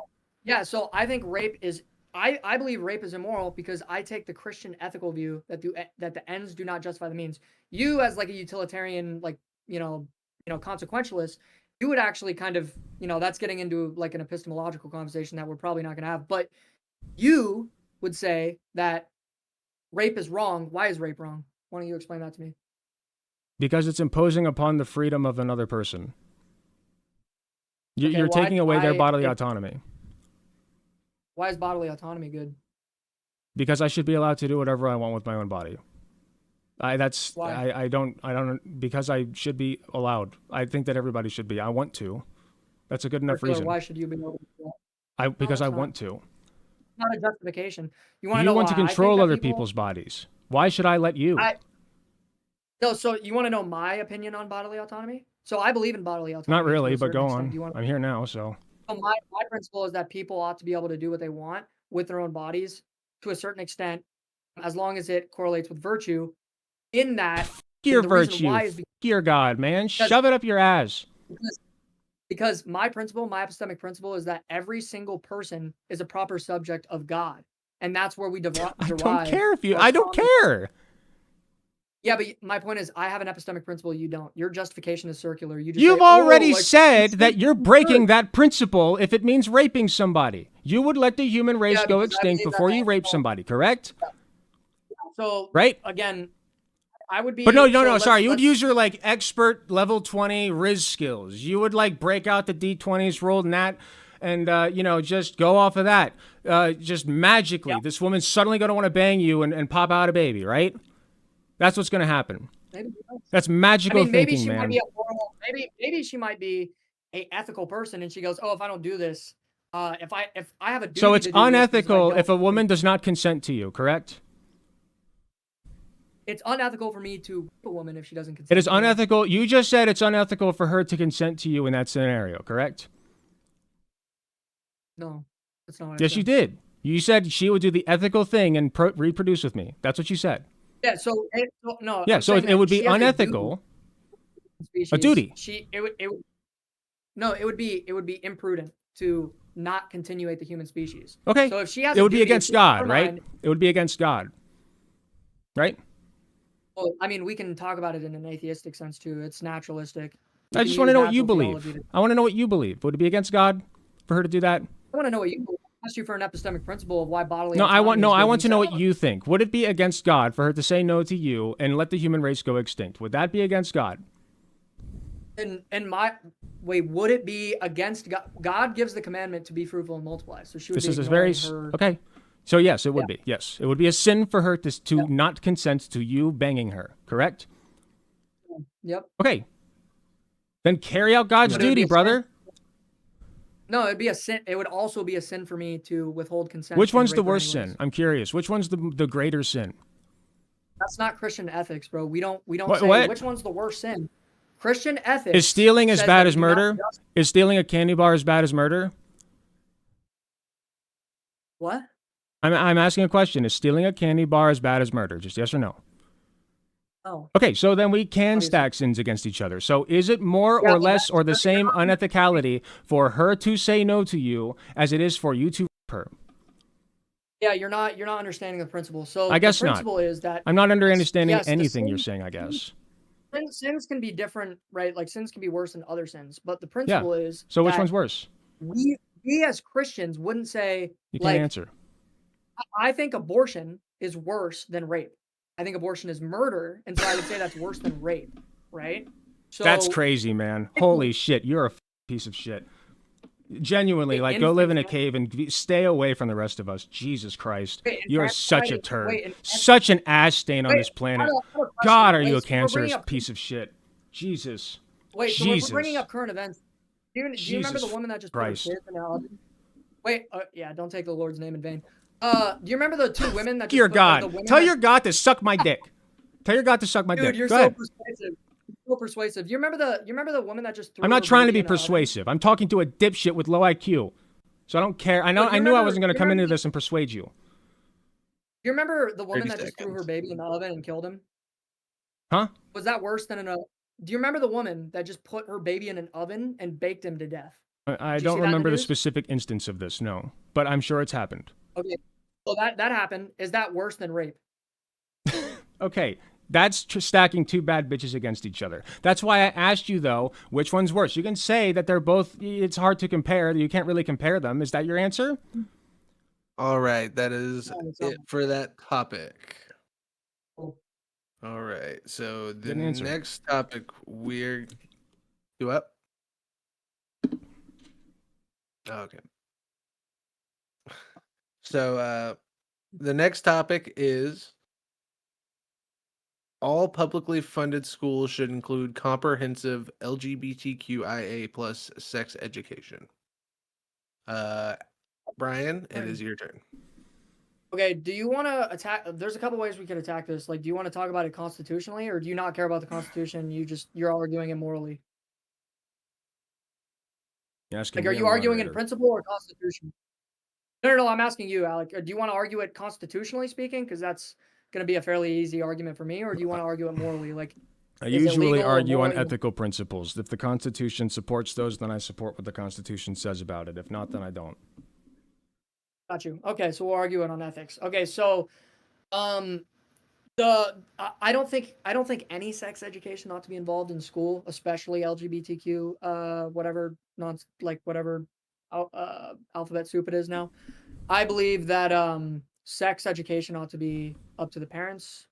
Yeah. So I think rape is. I believe rape is immoral because I take the Christian ethical view that the ends do not justify the means. You, as like a utilitarian, like consequentialist, you would actually kind of, that's getting into like an epistemological conversation that we're probably not going to have. But you would say that rape is wrong. Why is rape wrong? Why don't you explain that to me? Because it's imposing upon the freedom of another person. You're why- taking away their why- bodily autonomy. Why is bodily autonomy good? Because I should be allowed to do whatever I want with my own body. Why? I don't because I should be allowed. I think that everybody should be. I want to. That's a good enough reason. Why should you be able to do that? Because I it's not. want to. Not a justification. You want to You know want why to I think control that other people- people's bodies. Why should I let you? No, so you want to know my opinion on bodily autonomy? So I believe in bodily autonomy. Not to a really, but certain go extent. on. Do you want I'm here now, so. So my principle is that people ought to be able to do what they want with their own bodies to a certain extent, as long as it correlates with virtue. In that, Your the reason virtue. why is Your God, man. Shove it up your ass. because my principle, my epistemic principle, is that every single person is a proper subject of God, and that's where we derive. I don't care if you. our I don't common- care. Yeah, but my point is, I have an epistemic principle. You don't. Your justification is circular. You just You've say, already like, said it's that you're good. breaking that principle if it means raping somebody. You would let the human race Yeah, go because I extinct believe before that you rape somebody, correct? So Right? again, I would be. But no, so sorry. You would let's- use your like expert level 20 Riz skills. You would like break out the D20s, roll that, and just go off of that. Just magically, this woman's suddenly going to want to bang you and pop out a baby, right? That's what's going to happen. That's magical maybe thinking, she man. might be a moral. Maybe she might be a ethical person, and she goes, "Oh, if I don't do this, if I have a duty So it's to do this, because unethical I if a don't- woman does not consent to you, correct? It's unethical for me to rape a woman if she doesn't consent. It is to me. unethical. You just said it's unethical for her to consent to you in that scenario, correct? No, that's not what I Yes, said. you did. You said she would do the ethical thing and reproduce with me. That's what you said. Yeah. So no. Yeah, I'm so saying it that would be she has a duty unethical. to species. A duty. It would be imprudent to not continuate the human species. Okay. So if she has, It a would be duty, against in her God, right? mind- It would be against God. Right? Well, I mean, we can talk about it in an atheistic sense too. It's naturalistic. We I can just want to use know what you natural believe. theology to- I want to know what you believe. Would it be against God for her to do that? I want to know what you believe. I asked you for an epistemic principle of why bodily. No, I want autonomy is to know good. what you think. Would it be against God for her to say no to you and let the human race go extinct? Would that be against God? And my wait, would it be against God? God gives the commandment to be fruitful and multiply. So she would This be is a very ignoring her. okay. So yes, it would be. Yes, it would be a sin for her to not consent to you banging her. Correct? Yep. Okay. Then carry out God's But it would be duty, a sin. brother. No, it'd be a sin. It would also be a sin for me to withhold consent. Which and one's the rape her worst anyways. sin? I'm curious. Which one's the greater sin? That's not Christian ethics, bro. We don't What- say what? which one's the worst sin. Christian ethics Is stealing as says bad that as we do not murder? just- Is stealing a candy bar as bad as murder? What? I'm asking a question. Is stealing a candy bar as bad as murder? Just yes or no. No. Okay, so then we can Obviously. stack sins against each other. So is it more Yeah, or but less or the same unethicality for her to say no to you as it is for you to rape her? Yeah, you're not understanding the principle. So I guess the not. principle is that I'm not understanding yes, the anything you're sin- saying, I guess. sins can be different, right? Like sins can be worse than other sins, but the Yeah. principle is So which that one's worse? we as Christians wouldn't say You can't like answer. I think abortion is worse than rape. I think abortion is murder, and so I would say that's worse than rape, right? So That's crazy, man. Holy shit, you're a piece of shit. Genuinely, like, go live in a cave and stay away from the rest of us. Jesus Christ. Wait, You are infanticide such a is- turd. wait, and- Such an ass stain on Wait, this planet. I have a question. God, are you a Wait, so we're bringing cancerous up- piece of shit. Jesus. Wait, so Jesus. we're bringing up current events. Do you remember Jesus the woman that just Christ. put her kids in the oven? Wait, yeah, don't take the Lord's name in vain. Do you remember the two women that just Dear put, the God. women Tell that- your God to suck my dick. Tell your God to suck my Dude, dick. you're Go so ahead. persuasive. You're so persuasive. You remember the woman that just threw I'm not her trying to baby be in the oven? persuasive. I'm talking to a dipshit with low IQ. So I don't care. I But you knew I remember- wasn't going to you come into remember- this and persuade you. You remember the woman 30 that just threw her seconds. baby in the oven and killed him? Huh? Was that worse than do you remember the woman that just put her baby in an oven and baked him to death? I Did you don't see that in the remember the news? specific instance of this, no. But I'm sure it's happened. Okay. So that happened. Is that worse than rape? Okay, that's stacking two bad bitches against each other. That's why I asked you, though, which one's worse. You can say that they're both, it's hard to compare. You can't really compare them. Is that your answer? All right, that is No, it's it not. for that topic. Cool. All right, so the Good answer. next topic we're you up? Okay. So the next topic is all publicly funded schools should include comprehensive LGBTQIA plus sex education. Brian, it is your turn. Okay, do you want to attack? There's a couple ways we could attack this. Like, do you want to talk about it constitutionally, or do you not care about the Constitution? You're arguing it morally. Like, are you arguing in principle or Constitution? No. I'm asking you, Alec. Do you want to argue it constitutionally speaking? Because that's going to be a fairly easy argument for me. Or do you want to argue it morally? Like, I is it usually legal or argue on morally- ethical principles. If the Constitution supports those, then I support what the Constitution says about it. If not, then I don't. Got you. Okay, so we'll argue it on ethics. Okay, so, I don't think any sex education ought to be involved in school, especially LGBTQ, whatever whatever alphabet soup it is now. I believe that sex education ought to be up to the parents.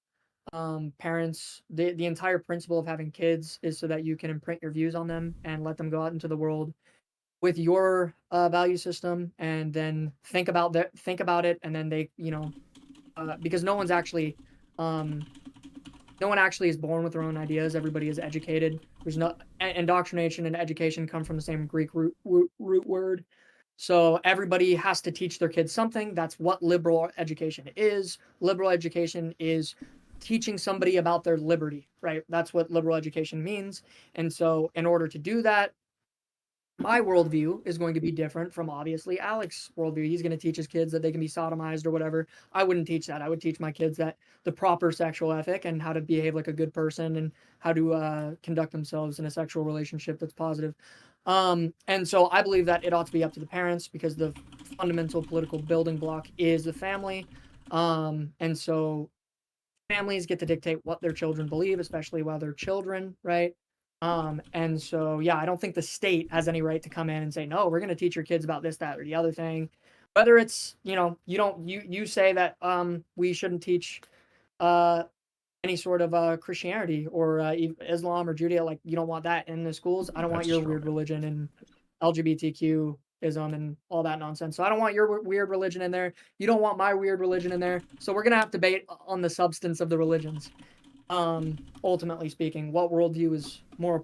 Parents, the entire principle of having kids is so that you can imprint your views on them and let them go out into the world with your value system, and then think about it, and then they, because no one actually is born with their own ideas. Everybody is educated. There's no indoctrination and education come from the same Greek root word. So everybody has to teach their kids something. That's what liberal education is. Liberal education is teaching somebody about their liberty, right? That's what liberal education means. And so in order to do that, my worldview is going to be different from obviously Alec's worldview. He's going to teach his kids that they can be sodomized or whatever. I wouldn't teach that. I would teach my kids that the proper sexual ethic and how to behave like a good person and how to conduct themselves in a sexual relationship that's positive. And so I believe that it ought to be up to the parents because the fundamental political building block is the family. And so families get to dictate what their children believe, especially while they're children, right? And so, yeah, I don't think the state has any right to come in and say, no, we're going to teach your kids about this, that, or the other thing. Whether it's, you say that we shouldn't teach any sort of Christianity or Islam or Judaism, like you don't want that in the schools. I don't want your weird religion and LGBTQism and all that nonsense. So I don't want your weird religion in there. You don't want my weird religion in there. So we're going to have to debate on the substance of the religions. Ultimately speaking, what worldview is more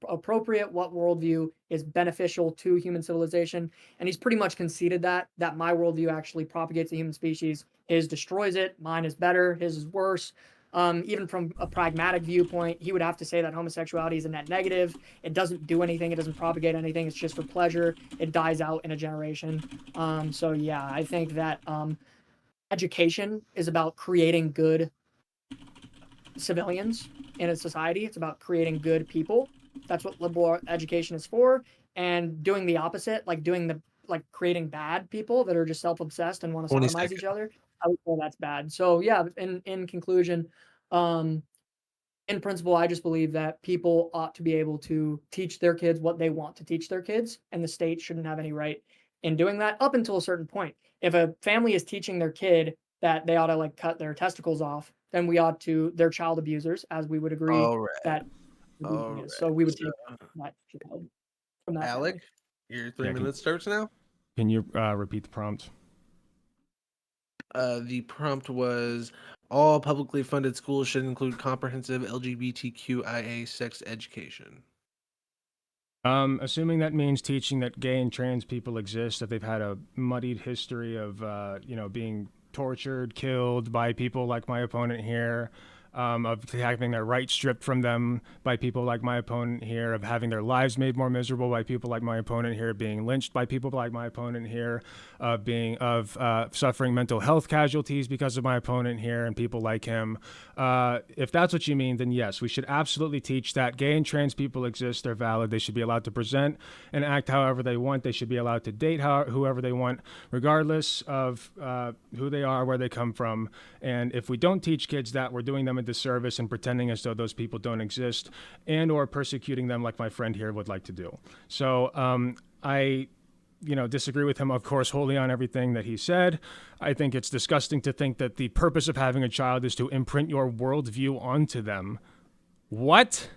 appropriate, what worldview is beneficial to human civilization. And he's pretty much conceded that my worldview actually propagates the human species. His destroys it. Mine is better. His is worse. Even from a pragmatic viewpoint, he would have to say that homosexuality is a net negative. It doesn't do anything. It doesn't propagate anything. It's just for pleasure. It dies out in a generation. So yeah, I think that education is about creating good civilians in a society. It's about creating good people. That's what liberal education is for. And doing the opposite, like creating bad people that are just self-obsessed and want to 20 sodomize each other, I would say that's bad. So yeah, in conclusion, in principle, I just believe that people ought to be able to teach their kids what they want to teach their kids, and the state shouldn't have any right in doing that up until a certain point. If a family is teaching their kid that they ought to like cut their testicles off, then we ought to, they're child abusers, as we would agree All right. that All right. so we would take that child from that Alec, family. your 3 Yeah, minutes starts now. Can you repeat the prompt? The prompt was all publicly funded schools should include comprehensive LGBTQIA sex education. Assuming that means teaching that gay and trans people exist, that they've had a muddied history of, being tortured, killed by people like my opponent here, of having their rights stripped from them by people like my opponent here, of having their lives made more miserable by people like my opponent here, being lynched by people like my opponent here, suffering mental health casualties because of my opponent here and people like him. If that's what you mean, then yes, we should absolutely teach that gay and trans people exist. They're valid. They should be allowed to present and act however they want. They should be allowed to date whoever they want, regardless of who they are, where they come from. And if we don't teach kids that, we're doing them a disservice and pretending as though those people don't exist, and or persecuting them like my friend here would like to do. So I disagree with him, of course, wholly on everything that he said. I think it's disgusting to think that the purpose of having a child is to imprint your worldview onto them. What?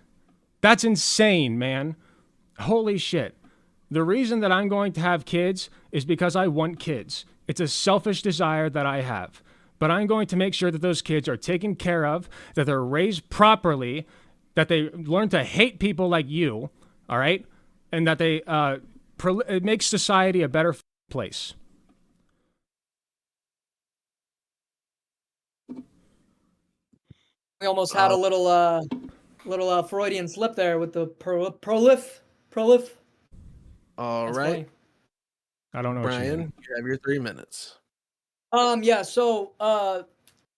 That's insane, man. Holy shit. The reason that I'm going to have kids is because I want kids. It's a selfish desire that I have. But I'm going to make sure that those kids are taken care of, that they're raised properly, that they learn to hate people like you, all right? And that they it makes society a better place. We almost had a little Freudian slip there with the prolif. All That's right, funny. I don't know what you Brian, mean. you have your 3 minutes. Yeah, so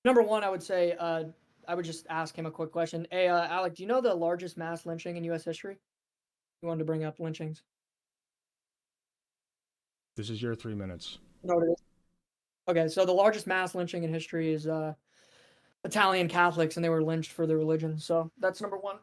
number one, I would say I would just ask him a quick question. Hey, Alec, do you know the largest mass lynching in U.S. history? You wanted to bring up lynchings. This is your 3 minutes. No, it is. Okay, so the largest mass lynching in history is Italian Catholics, and they were lynched for their religion. So that's number one.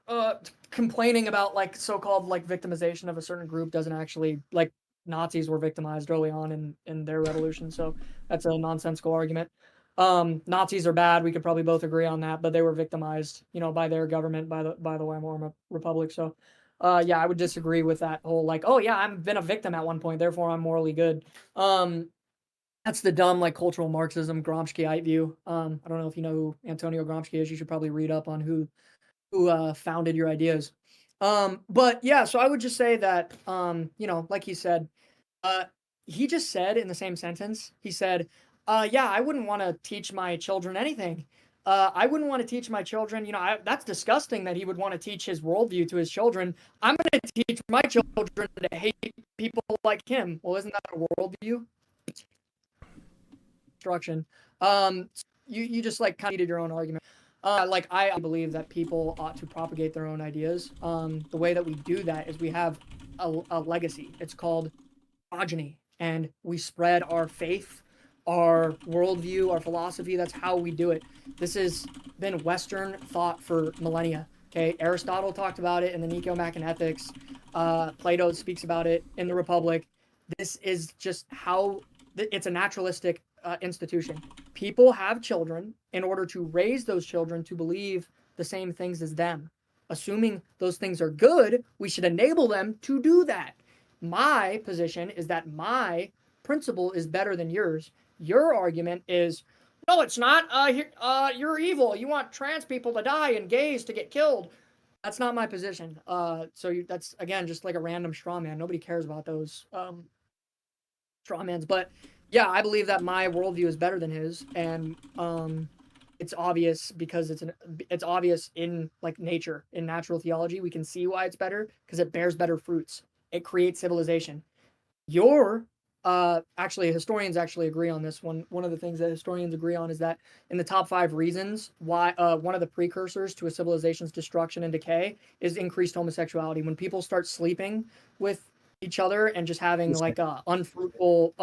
Complaining about like so-called like victimization of a certain group doesn't actually, like, Nazis were victimized early on in their revolution, so that's a nonsensical argument. Nazis are bad. We could probably both agree on that, but they were victimized, by their government, by the Weimar Republic. So, yeah, I would disagree with that whole like, oh yeah, I've been a victim at one point, therefore I'm morally good. That's the dumb like cultural Marxism Gramsciite view. I don't know if you know who Antonio Gramsci is. You should probably read up on who founded your ideas. But yeah, so I would just say that like he said, he just said in the same sentence, he said, yeah, I wouldn't want to teach my children anything. I wouldn't want to teach my children, that's disgusting that he would want to teach his worldview to his children. I'm going to teach my children to hate people like him. Well, isn't that a worldview? Instruction. You just like kind of needed your own argument. Like I believe that people ought to propagate their own ideas. The way that we do that is we have a legacy. It's called progeny, and we spread our faith, our worldview, our philosophy. That's how we do it. This has been Western thought for millennia. Okay, Aristotle talked about it in the Nicomachean Ethics. Plato speaks about it in the Republic. This is just how it's a naturalistic institution. People have children in order to raise those children to believe the same things as them. Assuming those things are good, we should enable them to do that. My position is that my principle is better than yours. Your argument is, no, it's not. You're evil. You want trans people to die and gays to get killed. That's not my position. That's again just like a random straw man. Nobody cares about those straw mans. But yeah, I believe that my worldview is better than his, and it's obvious because it's obvious in like nature, in natural theology. We can see why it's better because it bears better fruits. It creates civilization. Your actually historians actually agree on this one. One of the things that historians agree on is that in the top 5 reasons why one of the precursors to a civilization's destruction and decay is increased homosexuality. When people start sleeping with each other and just having like unfruitful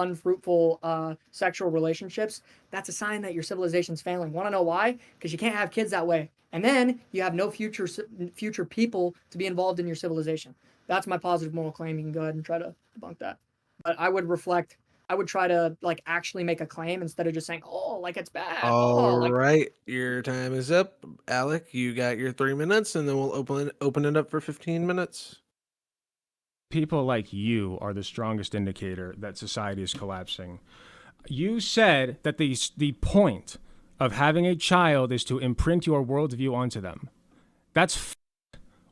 sexual relationships, that's a sign that your civilization's failing. Want to know why? Because you can't have kids that way, and then you have no future people to be involved in your civilization. That's my positive moral claim. You can go ahead and try to debunk that. But I would try to like actually make a claim instead of just saying, oh, like it's bad. All Oh, like right, your time is up. Alec, you got your 3 minutes, and then we'll open it up for 15 minutes. People like you are the strongest indicator that society is collapsing. You said that the point of having a child is to imprint your worldview onto them. That's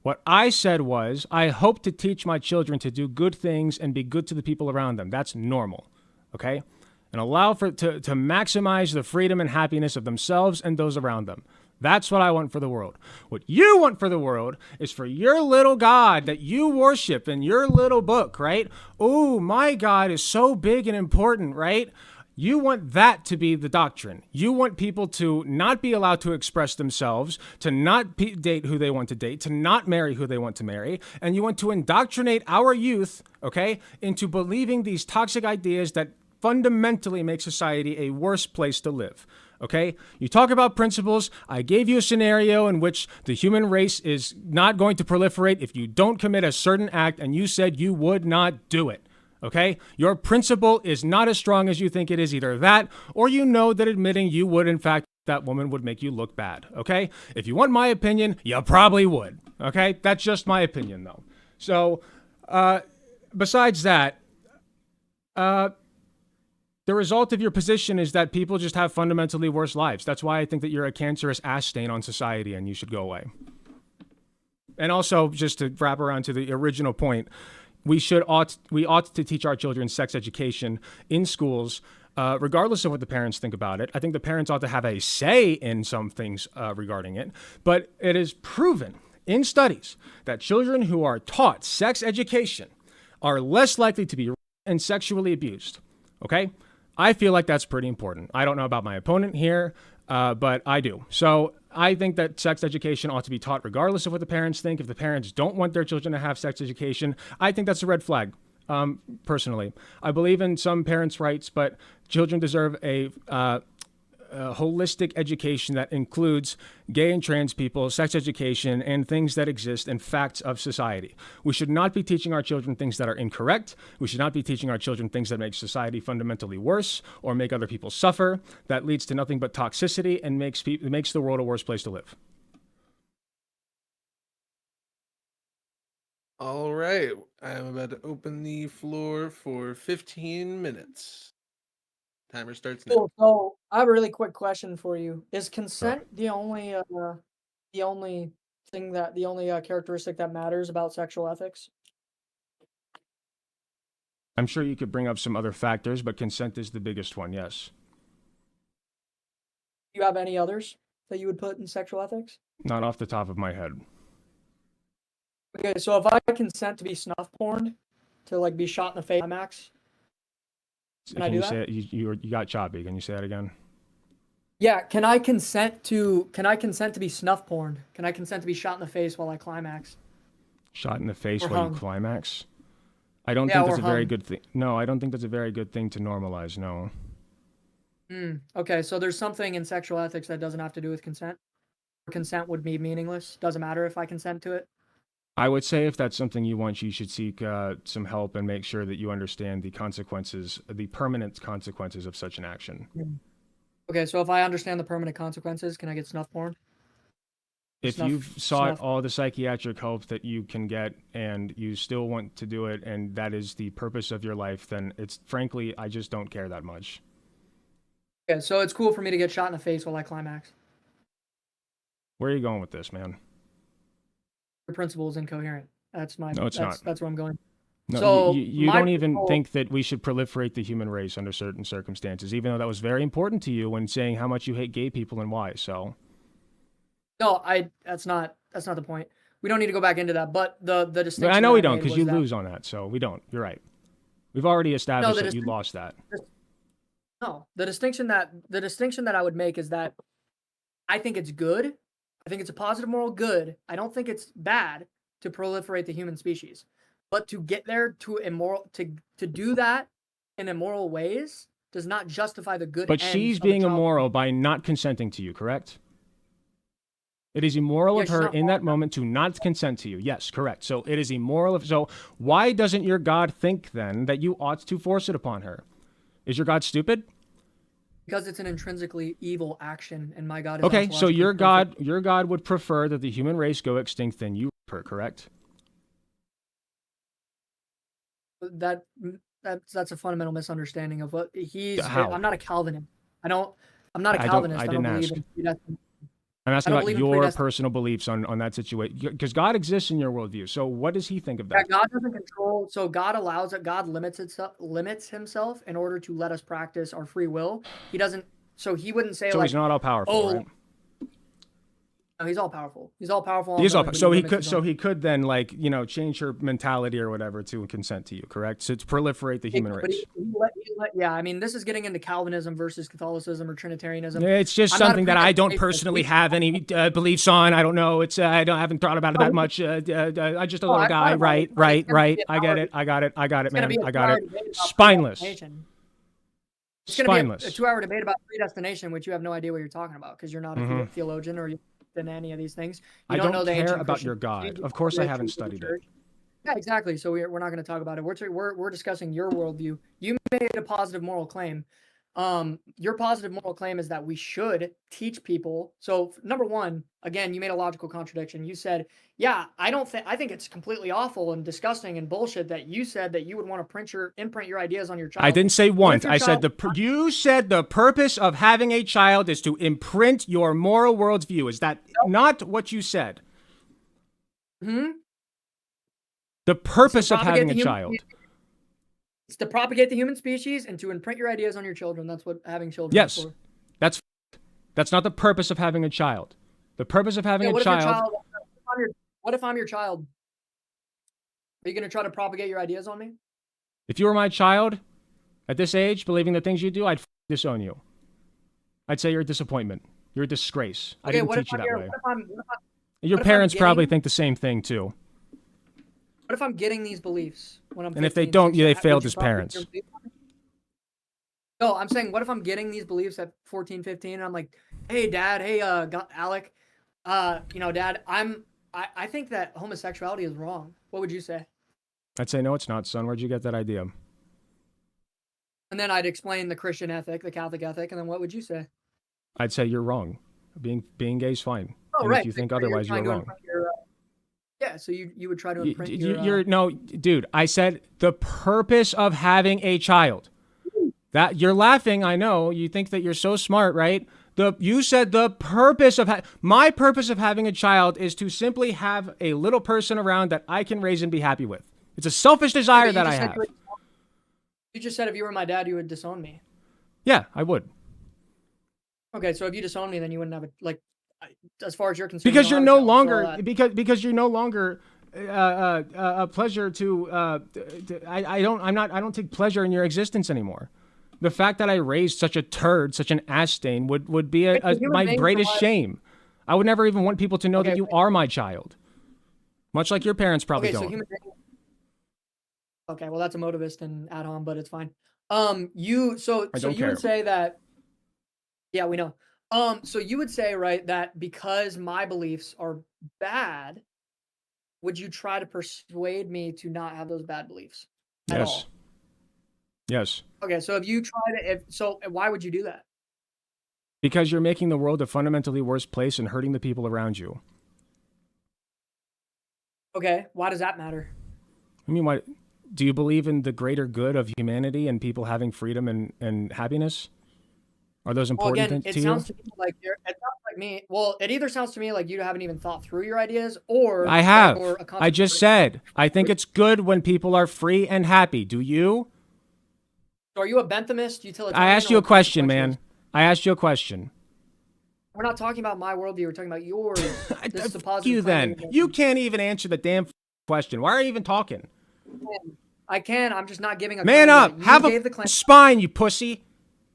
what I said was, I hope to teach my children to do good things and be good to the people around them. That's normal, okay? And allow to maximize the freedom and happiness of themselves and those around them. That's what I want for the world. What you want for the world is for your little God that you worship in your little book, right? Oh, my God is so big and important, right? You want that to be the doctrine. You want people to not be allowed to express themselves, to not date who they want to date, to not marry who they want to marry, and you want to indoctrinate our youth, okay, into believing these toxic ideas that fundamentally make society a worse place to live. Okay? You talk about principles. I gave you a scenario in which the human race is not going to proliferate if you don't commit a certain act, and you said you would not do it. Okay? Your principle is not as strong as you think it is. Either that, or you know that admitting you would, in fact, that woman would make you look bad. Okay? If you want my opinion, you probably would. Okay? That's just my opinion, though. So, besides that, the result of your position is that people just have fundamentally worse lives. That's why I think that you're a cancerous ash stain on society and you should go away. And also, just to wrap around to the original point, we ought to teach our children sex education in schools, regardless of what the parents think about it. I think the parents ought to have a say in some things regarding it. But it is proven in studies that children who are taught sex education are less likely to be raped and sexually abused. Okay? I feel like that's pretty important. I don't know about my opponent here, but I do. So I think that sex education ought to be taught regardless of what the parents think. If the parents don't want their children to have sex education, I think that's a red flag, personally. I believe in some parents' rights, but children deserve a holistic education that includes gay and trans people, sex education, and things that exist and facts of society. We should not be teaching our children things that are incorrect. We should not be teaching our children things that make society fundamentally worse or make other people suffer. That leads to nothing but toxicity and makes the world a worse place to live. All right, I'm about to open the floor for 15 minutes. Timer starts now. cool. So I have a really quick question for you. Is Sure. consent the only characteristic that matters about sexual ethics? I'm sure you could bring up some other factors, but consent is the biggest one, yes. Do you have any others that you would put in sexual ethics? Not off the top of my head. Okay, so if I consent to be snuff porned, to like be shot in the face, Max, can I Can do you that? say it? You got choppy. Can you say that again? Yeah, can I consent to be snuff porned? Can I consent to be shot in the face while I climax? Shot in the face Or while you hung? climax? I don't Yeah, think or that's a very hung. good thing. No, I don't think that's a very good thing to normalize. No. Okay, so there's something in sexual ethics that doesn't have to do with consent. Consent would be meaningless. Doesn't matter if I consent to it. I would say if that's something you want, you should seek some help and make sure that you understand the consequences, the permanent consequences of such an action. Okay, so if I understand the permanent consequences, can I get snuff porn? If Snuff, you've sought snuff. all the psychiatric help that you can get and you still want to do it and that is the purpose of your life, then it's frankly, I just don't care that much. Okay, so it's cool for me to get shot in the face while I climax. Where are you going with this, man? Your principle is incoherent. That's my. No, it's not. That's where I'm going. No, So you my don't even principle- think that we should proliferate the human race under certain circumstances, even though that was very important to you when saying how much you hate gay people and why. So No, that's not the point. We don't need to go back into that. But the distinction. I know that we I don't made because was you that- lose on that. So we don't. You're right. We've already established that you lost that. No, the distinction that I would make is that I think it's good. I think it's a positive moral good. I don't think it's bad to proliferate the human species. But to get there to do that in immoral ways does not justify the good. But she's being immoral by not consenting to you, correct? It is immoral of her in that moment to not consent to you. Yes, correct. So it is immoral so why doesn't your God think then that you ought to force it upon her? Is your God stupid? Because it's an intrinsically evil action, and my God is okay. So your perfect. God would prefer that the human race go extinct than you rape her, correct? That's a fundamental misunderstanding of what he's. How? I'm not a Calvinist. I'm not a Calvinist. I don't believe in predestination. I'm asking about your predestination. personal beliefs on that situation, because God exists in your worldview. So what does he think of that? God doesn't control. So God allows it. God limits himself in order to let us practice our free will. He doesn't. So he wouldn't say so he's not all powerful, right? No, he's all powerful. He's all powerful. He's all so he could then change her mentality or whatever to consent to you, correct? So to proliferate the human race. Yeah, I mean, this is getting into Calvinism versus Catholicism or Trinitarianism. Yeah, it's just something that I don't personally have any beliefs on. I don't know. It's I haven't thought about it that much. I'm just a little guy. Right. I get it, man. I got it. Spineless. It's going to be a 2-hour debate about predestination, which you have no idea what you're talking about because you're not a theologian or than any of these things. I don't care about your God. Of course, I haven't studied it. Yeah, exactly. So we're not going to talk about it. We're discussing your worldview. You made a positive moral claim. Your positive moral claim is that we should teach people. So number one, again, you made a logical contradiction. You said, "Yeah, I think it's completely awful and disgusting and bullshit that you said that you would want to imprint your ideas on your child." I didn't say want. I said you said the purpose of having a child is to imprint your moral worldview. Is that not what you said? The purpose of having a child. It's to propagate the human species and to imprint your ideas on your children. That's what having children is for. That's not the purpose of having a child. The purpose of having a child. What if I'm your child? Are you going to try to propagate your ideas on me? If you were my child at this age, believing the things you do, I'd disown you. I'd say you're a disappointment. You're a disgrace. I didn't teach you that way. Your parents probably think the same thing too. What if I'm getting these beliefs when I'm 15, and if they don't, they failed as parents. No, I'm saying, what if I'm getting these beliefs at 14, 15, and I'm like, "Hey, Dad, hey, Alec, Dad, I think that homosexuality is wrong." What would you say? I'd say, "No, it's not, son. Where'd you get that idea?" And then I'd explain the Christian ethic, the Catholic ethic, and then what would you say? I'd say you're wrong. Being gay is fine. Oh, and right. If you think otherwise, you're wrong. Yeah, so you would try to imprint no, dude. I said the purpose of having a child. That you're laughing. I know you think that you're so smart, right? You said the purpose of my purpose of having a child is to simply have a little person around that I can raise and be happy with. It's a selfish desire that I have. You just said if you were my dad, you would disown me. Yeah, I would. Okay, so if you disown me, then you wouldn't have as far as you're concerned. Because you're no longer because you're no longer a pleasure to. I don't take pleasure in your existence anymore. The fact that I raised such a turd, such an ass stain, would be my greatest shame. I would never even want people to know that you are my child. Much like your parents probably don't. Okay, well that's a motivist and ad hom, but it's fine. You would say that. Yeah, we know. So you would say, right, that because my beliefs are bad, would you try to persuade me to not have those bad beliefs at all? Yes. Okay, so if you try to, why would you do that? Because you're making the world a fundamentally worse place and hurting the people around you. Okay, why does that matter? I mean, what? Do you believe in the greater good of humanity and people having freedom and happiness? Are those important to you? It sounds like me. Well, it either sounds to me like you haven't even thought through your ideas, or I that have. you're a I just content said, I think it's good when people are free and happy. Do you? So are you a Benthamist, utilitarian? I asked you or a question, consequentialist? man. I asked you a question. We're not talking about my worldview. We're talking about yours. This is a Fuck positive you claim then. you're making. You can't even answer the damn question. Why are you even talking? I can. I'm just not giving a Man claim up. yet. You Have gave a the claim. spine, you pussy.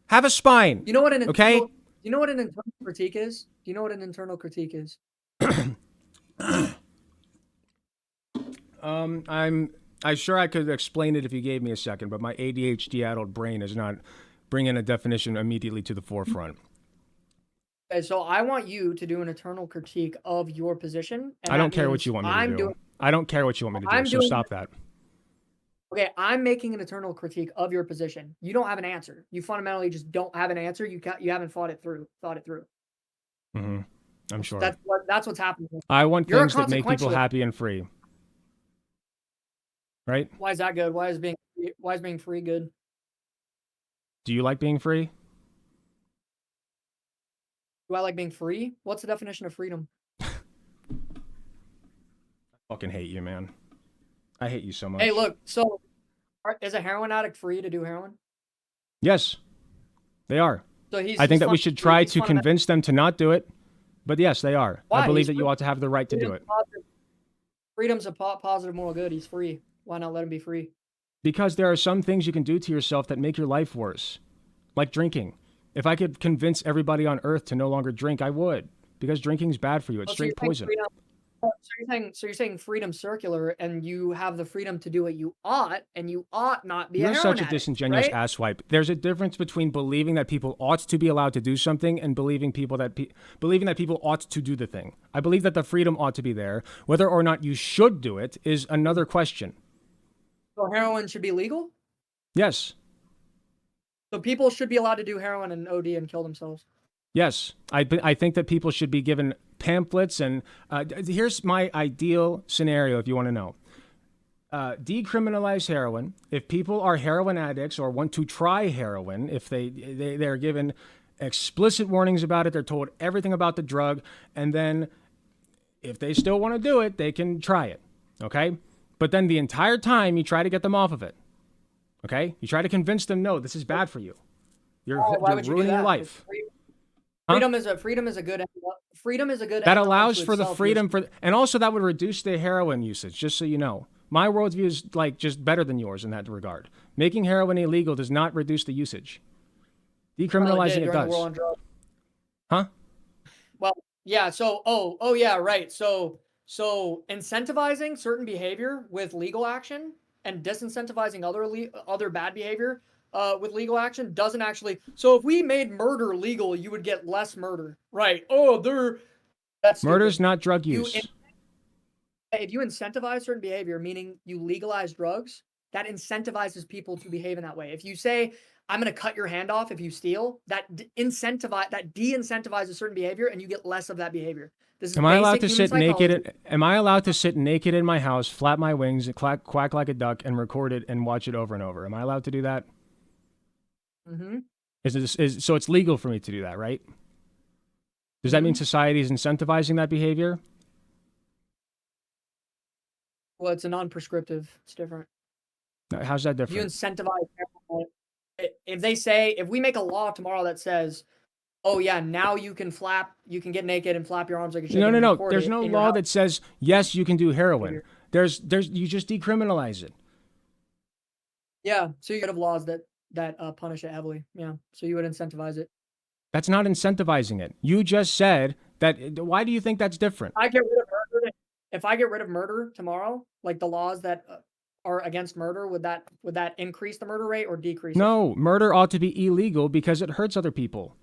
Have a spine. You know what an Okay? You know what an internal critique is? Do you know what an internal critique is? I'm sure I could explain it if you gave me a second, but my ADHD-addled brain is not bringing a definition immediately to the forefront. Okay, so I want you to do an internal critique of your position. And I don't that care what means you want me to I'm do. doing. I don't care what you want me to do, I'm so doing. stop that. Okay, I'm making an internal critique of your position. You don't have an answer. You fundamentally just don't have an answer. You haven't thought it through. Mm-hmm. I'm sure. That's what's happening. I want You're a things that make people consequentialist. happy and free. Right? Why is that good? Why is being free good? Do you like being free? Do I like being free? What's the definition of freedom? I fucking hate you, man. I hate you so much. Hey, look. So, is a heroin addict free to do heroin? Yes, they are. So I think that we should try to convince them to not do it, but yes, they are. Why? I believe that you ought to have the right to do it. Freedom's a positive moral good. He's free. Why not let him be free? Because there are some things you can do to yourself that make your life worse, like drinking. If I could convince everybody on Earth to no longer drink, I would, because drinking's bad for you. It's straight poison. So you're saying freedom's circular, and you have the freedom to do what you ought, and you ought not be a heroin You're such a addict, disingenuous right? asswipe. There's a difference between believing that people ought to be allowed to do something and believing that people ought to do the thing. I believe that the freedom ought to be there. Whether or not you should do it is another question. So heroin should be legal? Yes. So people should be allowed to do heroin and OD and kill themselves? Yes. I think that people should be given pamphlets, and here's my ideal scenario if you want to know. Decriminalize heroin. If people are heroin addicts or want to try heroin, if they're given explicit warnings about it, they're told everything about the drug, and then if they still want to do it, they can try it, okay? But then the entire time you try to get them off of it, okay? You try to convince them, no, this is bad for you. You're ruining your life. Freedom is a good that allows for the freedom for, and also that would reduce the heroin usage, just so you know. My worldview is like just better than yours in that regard. Making heroin illegal does not reduce the usage. Decriminalizing it does. Huh? Well, yeah. So, yeah, right. So incentivizing certain behavior with legal action and disincentivizing other bad behavior with legal action doesn't actually. So if we made murder legal, you would get less murder, right? That's murder's not drug use. If you incentivize certain behavior, meaning you legalize drugs, that incentivizes people to behave in that way. If you say, I'm going to cut your hand off if you steal, that de-incentivizes certain behavior, and you get less of that behavior. This is Am I allowed to sit naked? Am I allowed to sit naked in my house, flap my wings, and quack like a duck, and record it and watch it over and over? Am I allowed to do that? Mm-hmm. So it's legal for me to do that, right? Does that mean society is incentivizing that behavior? Well, it's a non-prescriptive. It's different. How's that different? You incentivize. If we make a law tomorrow that says, oh yeah, now you can get naked and flap your arms like a chicken. No. There's no law that says, yes, you can do heroin. You just decriminalize it. Yeah. So you have laws that punish it heavily. Yeah. So you would incentivize it. That's not incentivizing it. You just said that. Why do you think that's different? If I get rid of murder tomorrow, like the laws that are against murder, would that increase the murder rate or decrease it? No, murder ought to be illegal because it hurts other people.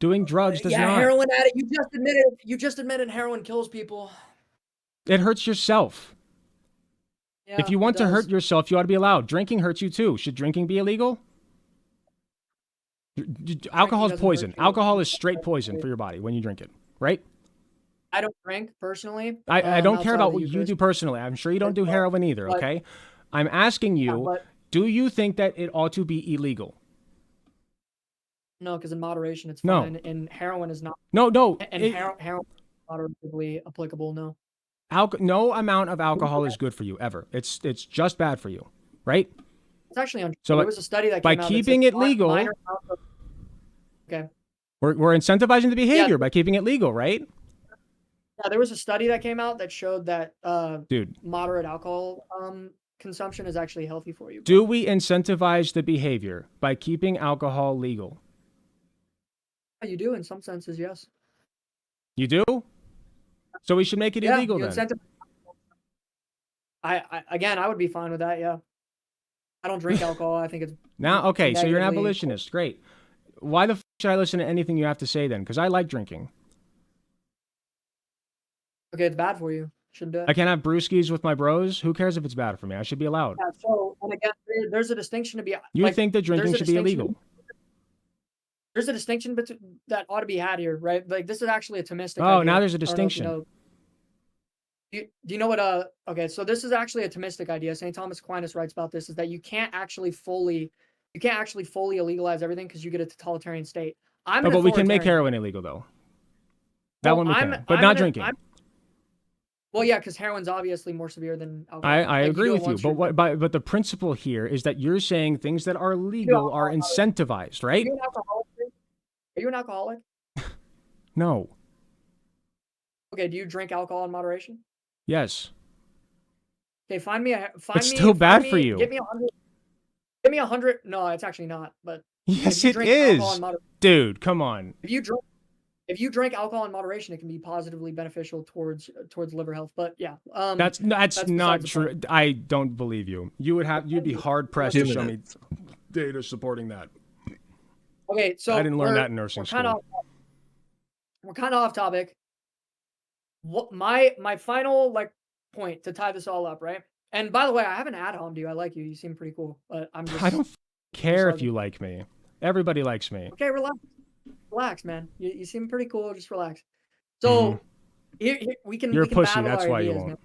Doing drugs does not. Yeah, heroin addict. You just admitted heroin kills people. It hurts yourself. Yeah, if you want to hurt yourself, you ought to be allowed. Drinking hurts you too. Should drinking be illegal? Alcohol is poison. Alcohol is straight poison for your body when you drink it, right? I don't drink personally. I don't care about what you do personally. I'm sure you don't do heroin either, okay? I'm asking you, do you think that it ought to be illegal? No, because in moderation it's No. fine, and heroin is not. No. And heroin is moderately applicable. No. No amount of alcohol is good for you ever. It's just bad for you, right? It's actually untrue. So There was a study that by came out keeping that it said legal, minor amounts of, okay. we're incentivizing the behavior Yeah. by keeping it legal, right? Yeah, there was a study that came out that showed that Dude, moderate alcohol consumption is actually healthy for you. do we incentivize the behavior by keeping alcohol legal? You do in some senses, yes. You do? So we should make it illegal you then. I would be fine with that. Yeah, I don't drink alcohol. I think it's Now, okay, so you're an negatively- abolitionist. Great. Why the should I listen to anything you have to say then? Because I like drinking. Okay, it's bad for you. Shouldn't do it. I can't have brewskis with my bros. Who cares if it's bad for me? I should be allowed. Yeah, so, and again, there's a distinction to be. You think that drinking should be illegal? There's a distinction that ought to be had here, right? Like this is actually a Thomistic. Oh, idea. now there's a I don't know if distinction. you know. Do you know what okay, so this is actually a Thomistic idea. St. Thomas Aquinas writes about this, is that you can't actually fully illegalize everything because you get a totalitarian state. No, but we can make heroin illegal though. That one we can, but not drinking. Well, yeah, because heroin's obviously more severe than alcohol. I agree with you, but the principle here is that you're saying things that are legal are incentivized, right? Are you an alcoholic? Are you an alcoholic? No. Okay, do you drink alcohol in moderation? Yes. Okay, find me. It's still bad for you. Give me 100. Give me 100. No, it's actually not. But yes, it is, dude. Come on. If you drink alcohol in moderation, it can be positively beneficial towards liver health. But yeah, that's not true. I don't believe you. You'd be hard pressed to show me data supporting that. Okay, so I didn't learn that in nursing school. We're kind of off topic. What my final point to tie this all up, right? And by the way, I have an ad-hom to you. I like you. You seem pretty cool. But I don't care if you like me. Everybody likes me. Okay, relax, man. You seem pretty cool. Just relax. So here we can. You're we can a pussy. battle That's our why ideas, you won't. man.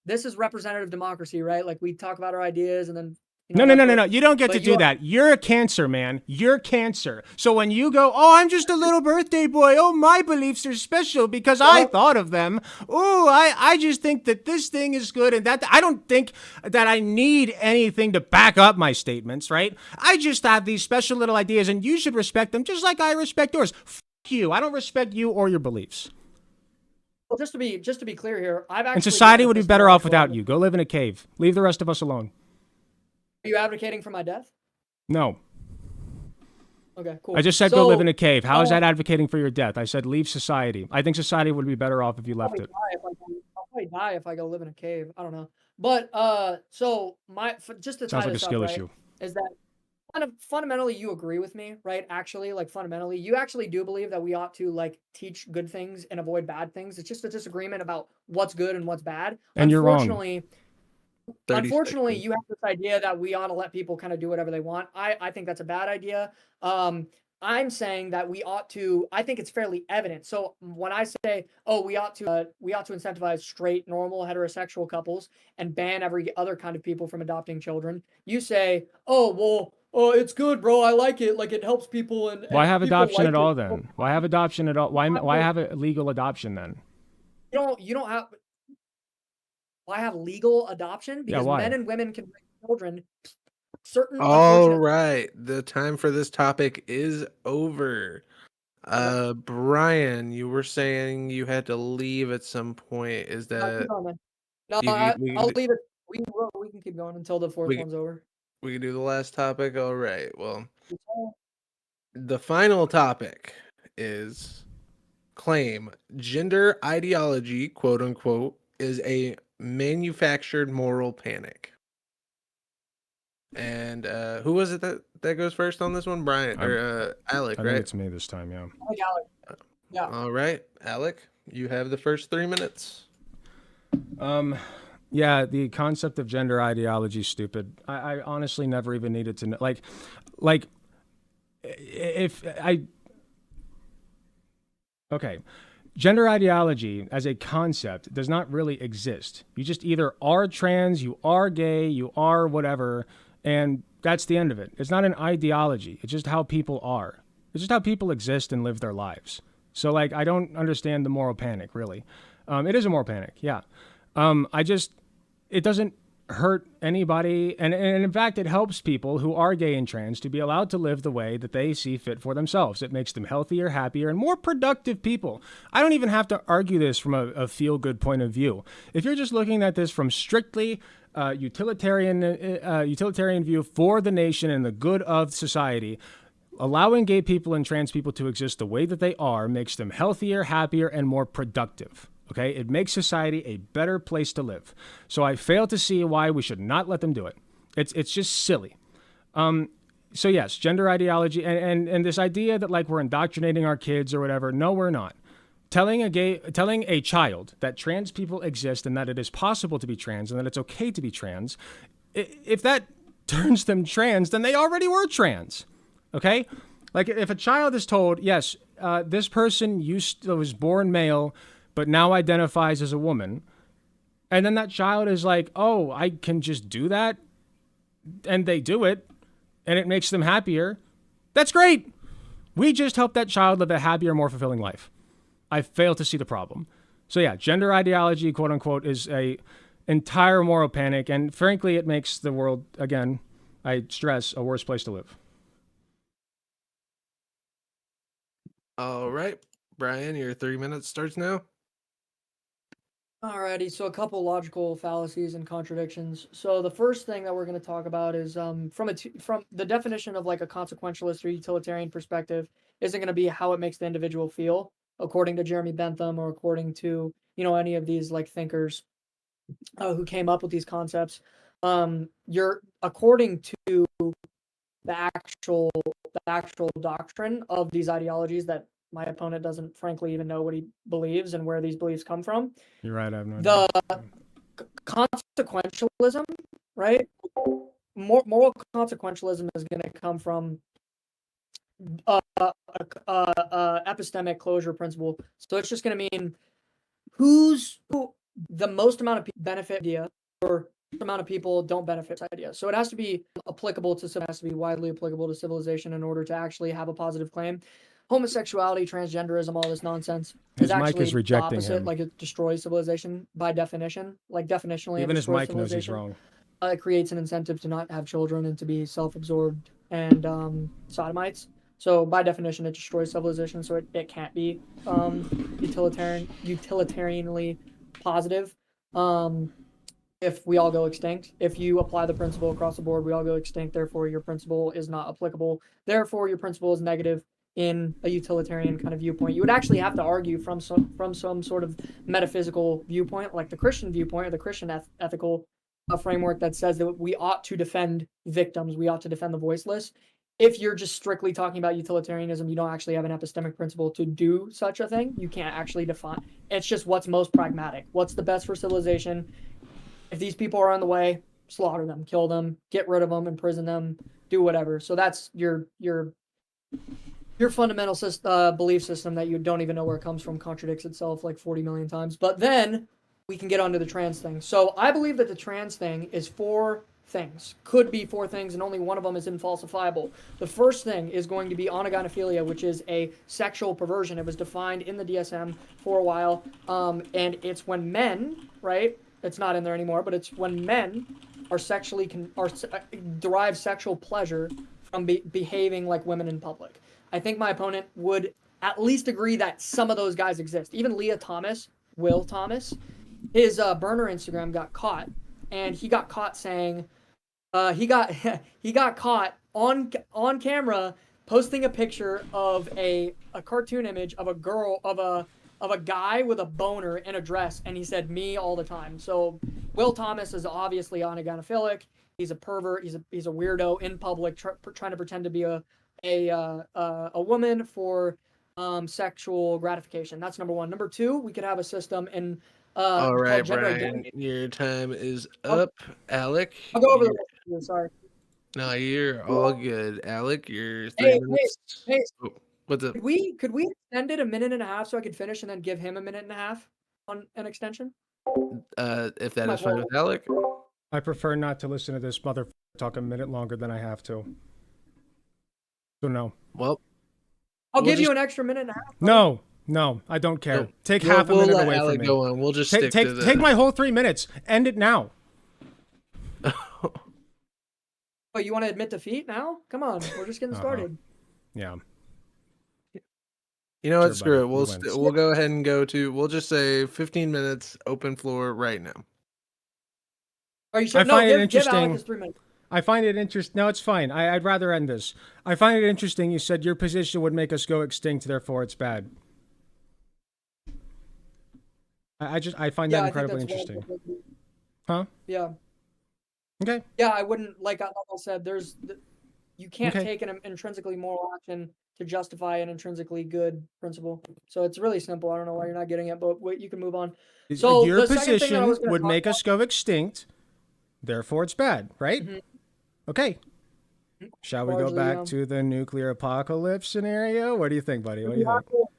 This is representative democracy, right? Like we talk about our ideas and then. No. You don't get to do that. You're a cancer, man. You're cancer. So when you go, oh, I'm just a little birthday boy. Oh, my beliefs are special because I thought of them. Oh, I just think that this thing is good and that. I don't think that I need anything to back up my statements, right? I just have these special little ideas and you should respect them just like I respect yours. Fuck you. I don't respect you or your beliefs. Well, just to be clear here, and society would be better off without you. Go live in a cave. Leave the rest of us alone. Are you advocating for my death? No. Okay, cool. I just said go live in a cave. How is that advocating for your death? I said leave society. I think society would be better off if you left it. I'll probably die if I go live in a cave. I don't know. But so just to tie this up, right, is that fundamentally you agree with me, right? Actually, fundamentally, you actually do believe that we ought to teach good things and avoid bad things. It's just a disagreement about what's good and what's bad. And you're wrong. Unfortunately, you have this idea that we ought to let people kind of do whatever they want. I think that's a bad idea. I'm saying that we ought to. I think it's fairly evident. So when I say, "Oh, we ought to incentivize straight, normal, heterosexual couples and ban every other kind of people from adopting children," you say, "Oh, well, it's good, bro. I like it. Like it helps people." And why have adoption at all then? Why have adoption at all? Why have a legal adoption then? You don't have. Why have legal adoption? Because men and women can bring children. All right, the time for this topic is over. Brian, you were saying you had to leave at some point. Is that? No, I'll leave it. We can keep going until the fourth one's over. We can do the last topic. All right. Well, the final topic is claim gender ideology, quote unquote, is a manufactured moral panic. And who was it that goes first on this one? Brian or Alec, right? I think it's me this time, yeah. I think Alec. Yeah. All right, Alec, you have the first 3 minutes. Yeah, the concept of gender ideology is stupid. I honestly never even needed to know. Okay. Gender ideology as a concept does not really exist. You just either are trans, you are gay, you are whatever, And that's the end of it. It's not an ideology. It's just how people are. It's just how people exist and live their lives. So, like, I don't understand the moral panic, really. It is a moral panic, yeah. It doesn't hurt anybody. And in fact, it helps people who are gay and trans to be allowed to live the way that they see fit for themselves. It makes them healthier, happier, and more productive people. I don't even have to argue this from a feel-good point of view. If you're just looking at this from strictly utilitarian view for the nation and the good of society, allowing gay people and trans people to exist the way that they are makes them healthier, happier, and more productive. Okay, it makes society a better place to live. So I fail to see why we should not let them do it. It's just silly. So yes, gender ideology and this idea that like we're indoctrinating our kids or whatever. No, we're not. Telling a child that trans people exist and that it is possible to be trans and that it's okay to be trans, if that turns them trans, then they already were trans. Okay, like if a child is told, yes, this person was born male, but now identifies as a woman, and then that child is like, oh, I can just do that, and they do it, and it makes them happier, that's great. We just help that child live a happier, more fulfilling life. I fail to see the problem. So yeah, gender ideology, quote unquote, is a entire moral panic, and frankly, it makes the world, again, I stress, a worse place to live. All right, Brian, your 3 minutes starts now. Alrighty, so a couple logical fallacies and contradictions. So the first thing that we're going to talk about is from the definition of like a consequentialist or utilitarian perspective isn't going to be how it makes the individual feel, according to Jeremy Bentham or according to any of these like thinkers who came up with these concepts. You're according to the actual doctrine of these ideologies that my opponent doesn't frankly even know what he believes and where these beliefs come from. You're right, I have no idea. The consequentialism, right? Moral consequentialism is going to come from epistemic closure principle. So it's just going to mean who the most amount of benefit idea or the amount of people don't benefit this idea. So it has to be applicable to it has to be widely applicable to civilization in order to actually have a positive claim. Homosexuality, transgenderism, all this nonsense His is mic actually is rejecting opposite. him. Like it destroys civilization by definition. Like definitionally, Even his mic knows he's wrong. It creates an incentive to not have children and to be self-absorbed and sodomites. So by definition, it destroys civilization. So it can't be utilitarianly positive. If we all go extinct, if you apply the principle across the board, we all go extinct. Therefore, your principle is not applicable. Therefore, your principle is negative in a utilitarian kind of viewpoint. You would actually have to argue from some sort of metaphysical viewpoint, like the Christian viewpoint or the Christian ethical framework that says that we ought to defend victims, we ought to defend the voiceless. If you're just strictly talking about utilitarianism, you don't actually have an epistemic principle to do such a thing. You can't actually define. It's just what's most pragmatic. What's the best for civilization? If these people are on the way, slaughter them, kill them, get rid of them, imprison them, do whatever. So that's your fundamental belief system that you don't even know where it comes from, contradicts itself like 40 million times. But then we can get onto the trans thing. So I believe that the trans thing is 4 things, could be 4 things, and only one of them is infalsifiable. The first thing is going to be onogynephilia, which is a sexual perversion. It was defined in the DSM for a while, and it's when men, right? It's not in there anymore, but it's when men are derive sexual pleasure from behaving like women in public. I think my opponent would at least agree that some of those guys exist. Even Will Thomas, his burner Instagram got caught, and he got caught saying he got caught on camera posting a picture of a cartoon image of a girl of a guy with a boner in a dress, and he said me all the time. So Will Thomas is obviously onogynophilic. He's a pervert. He's a weirdo in public, trying to pretend to be a woman for sexual gratification. That's number 1. Number 2, we could have a system in all right, gender Brian, identity. your time is up. Alec, I'll go over the sorry. No, you're all good. Alec, your 3 minutes. Hey, Oh, what's up? could we extend it a minute and a half so I could finish and then give him a minute and a half on an extension? If that is fine with Alec. I prefer not to listen to this mother talk a minute longer than I have to. So no. Well, I'll We'll give you just- an extra minute and a half. No, I don't care. No. Take we'll, half a we'll minute let away Alec from me. go on. We'll just stick to the... Take my whole 3 minutes. End it now. Oh, you want to admit defeat now? Come on, we're just getting started. Yeah. You know what? Sure, Screw buddy. it. Who wins? We'll go ahead and go to... We'll just say 15 minutes open floor right now. Are you sure? I No, find it give interesting. Alec his 3 minutes. I find it interesting. No, it's fine. I'd rather end this. I find it interesting. You said your position would make us go extinct, therefore it's bad. I find that I think incredibly that's interesting. well- Huh? Yeah. Okay. Yeah, I wouldn't like I said. You can't Okay. take an intrinsically moral action to justify an intrinsically good principle. So it's really simple. I don't know why you're not getting it, but you can move on. So your the second thing that I position was gonna would talk make us go extinct, therefore it's bad, right? Mhm. Okay. Shall we go Largely, back yeah. to the nuclear apocalypse scenario? What do you think, buddy? What do you think? What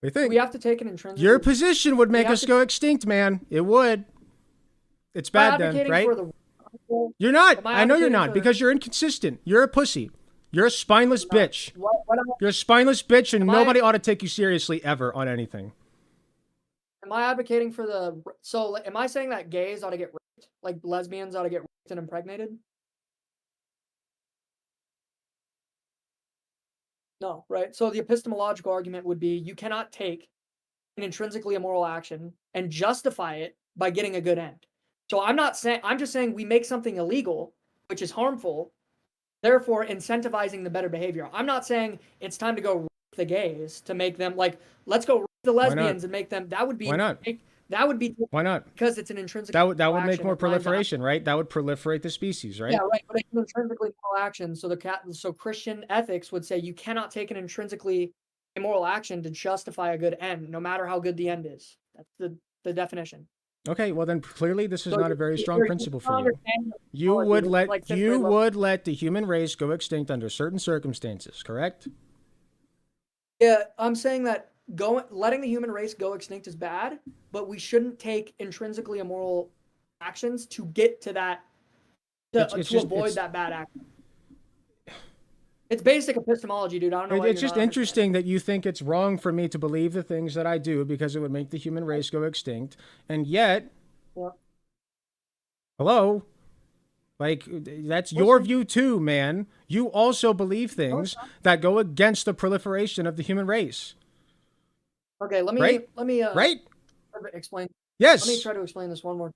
do you think? We have to take an intrinsic. Your position would make have us to- go extinct, man. It would. It's Am I bad then, advocating right? for the- You're not. Am I I know you're advocating not for- because you're inconsistent. You're a pussy. You're a spineless bitch. What You're a spineless bitch, and Am I- nobody ought to take you seriously ever on anything. am I advocating for the? So am I saying that gays ought to get raped, like lesbians ought to get raped and impregnated? No, right? So the epistemological argument would be you cannot take an intrinsically immoral action and justify it by getting a good end. So I'm just saying we make something illegal, which is harmful, therefore incentivizing the better behavior. I'm not saying it's time to go rape the gays to make them like, let's go rape the not? lesbians and make them, that would be, Why not? that would be Why not? because it's an intrinsic That would moral make action. more It lines up. proliferation, right? That would proliferate the species, right? Yeah, right. But it's an intrinsically moral action. So Christian ethics would say you cannot take an intrinsically immoral action to justify a good end, no matter how good the end is. That's the definition. Okay, well then clearly this is So not a very strong you're principle not for you. understanding You epistemology. would It's let like fifth you grade level. would let the human race go extinct under certain circumstances, correct? Yeah, I'm saying that letting the human race go extinct is bad, but we shouldn't take intrinsically immoral actions to get to that to avoid that bad action. It's basic epistemology, dude. I don't know. Why It's you're just not interesting that you think it's wrong for me to believe the things that I do because it would make the human race go extinct, and yet, Yeah. hello, like that's your view too, man. You also believe things that go against the proliferation of the human race, Okay, let Right? me right? explain. Yes. Let me try to explain this one more.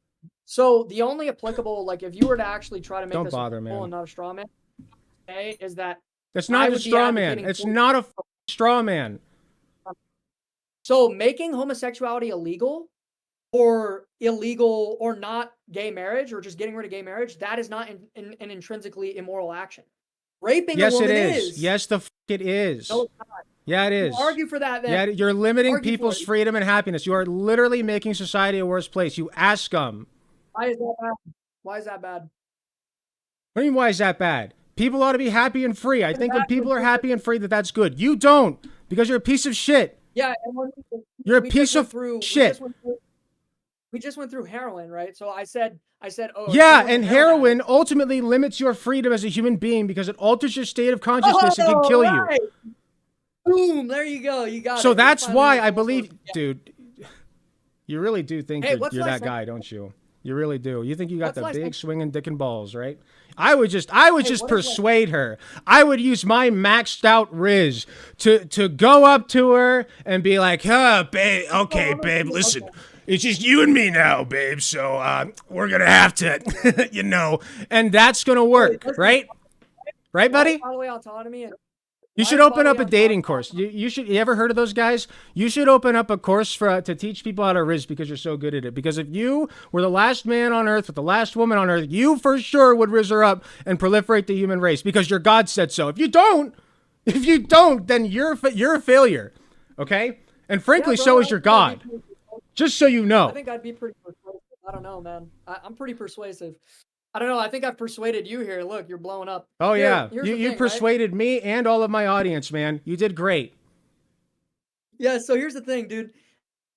So the only applicable, like if you were to actually try to make Don't this bother, a man. and not a straw man, okay, is that It's I not a would be straw man. advocating It's for- not a straw man. so making homosexuality illegal or illegal or not gay marriage or just getting rid of gay marriage, that is not an intrinsically immoral action. Raping Yes, a woman it is. Yes, the it is. No, it's not. Yeah, it is. Argue for that then. Yeah, you're limiting Argue for people's it. freedom and happiness. You are literally making society a worse place. You ass scum. Why is that bad? Why is that bad? What do you mean, why is that bad? People ought to be happy and free. I think when bad people for are happy and free, that's good. You don't, because you're a piece of shit. Yeah, and You're a we piece just of went through, shit. We just went through heroin, right? So I said, oh. Yeah, someone's and a heroin addict. ultimately limits your freedom as a human being because it alters your state of consciousness and can kill you. Right. Boom! There you go. You got it. So You that's finally why went I full believe, circle. Yeah. dude, you really do think Hey, you're what's that life guy, don't you? You really do. You think you got What's the life big like? swinging dick and balls, right? I would just what is life? persuade her. I would use my maxed out riz to go up to her and be like, huh, babe, okay, babe, listen. It's just you and me now, babe. So we're gonna have to, you know, and that's gonna work, listen. right? Right, buddy? Bodily autonomy and You why should is open up a bodily dating autonomy- course. You ever heard of those guys? You should open up a course to teach people how to riz because you're so good at it. Because if you were the last man on earth with the last woman on earth, you for sure would riz her up and proliferate the human race because your God said so. If you don't, then you're a failure. Okay? And frankly, Yeah, bro, so is I your think I'd God. be pretty- Just so you I know. think I'd be pretty persuasive. I don't know, man. I'm pretty persuasive. I don't know. I think I've persuaded you here. Look, you're blowing up. Oh Here, yeah, here's you the thing, right? persuaded me and all of my audience, man. You did great. Yeah, so here's the thing, dude.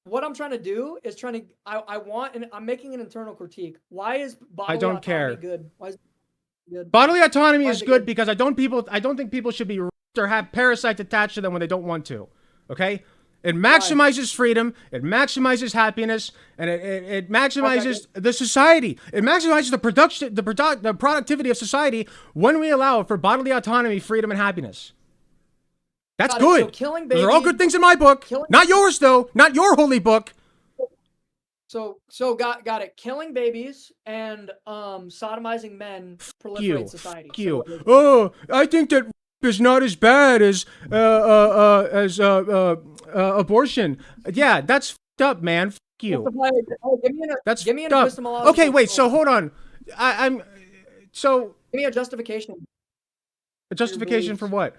What I'm trying to do is I'm making an internal critique. Why is bodily don't autonomy care. good? Why is good? Bodily autonomy Why is is it good good? because I don't think people should be raped or have parasites attached to them when they don't want to. Okay? It maximizes freedom, it maximizes happiness, and it maximizes the society. It maximizes the productivity of society when we allow for bodily autonomy, freedom, and happiness. That's good. So killing Those babies, are all good things in my book. Not yours, though. Not your holy book. So got it. Killing babies and sodomizing men proliferate society. Fuck you. Oh, I think that rape is not as bad as abortion. Yeah, that's fucked up, man. Fuck you. That's give me an fucked up. epistemological. Okay, wait. So hold on. I'm. So give me a justification. a justification for what?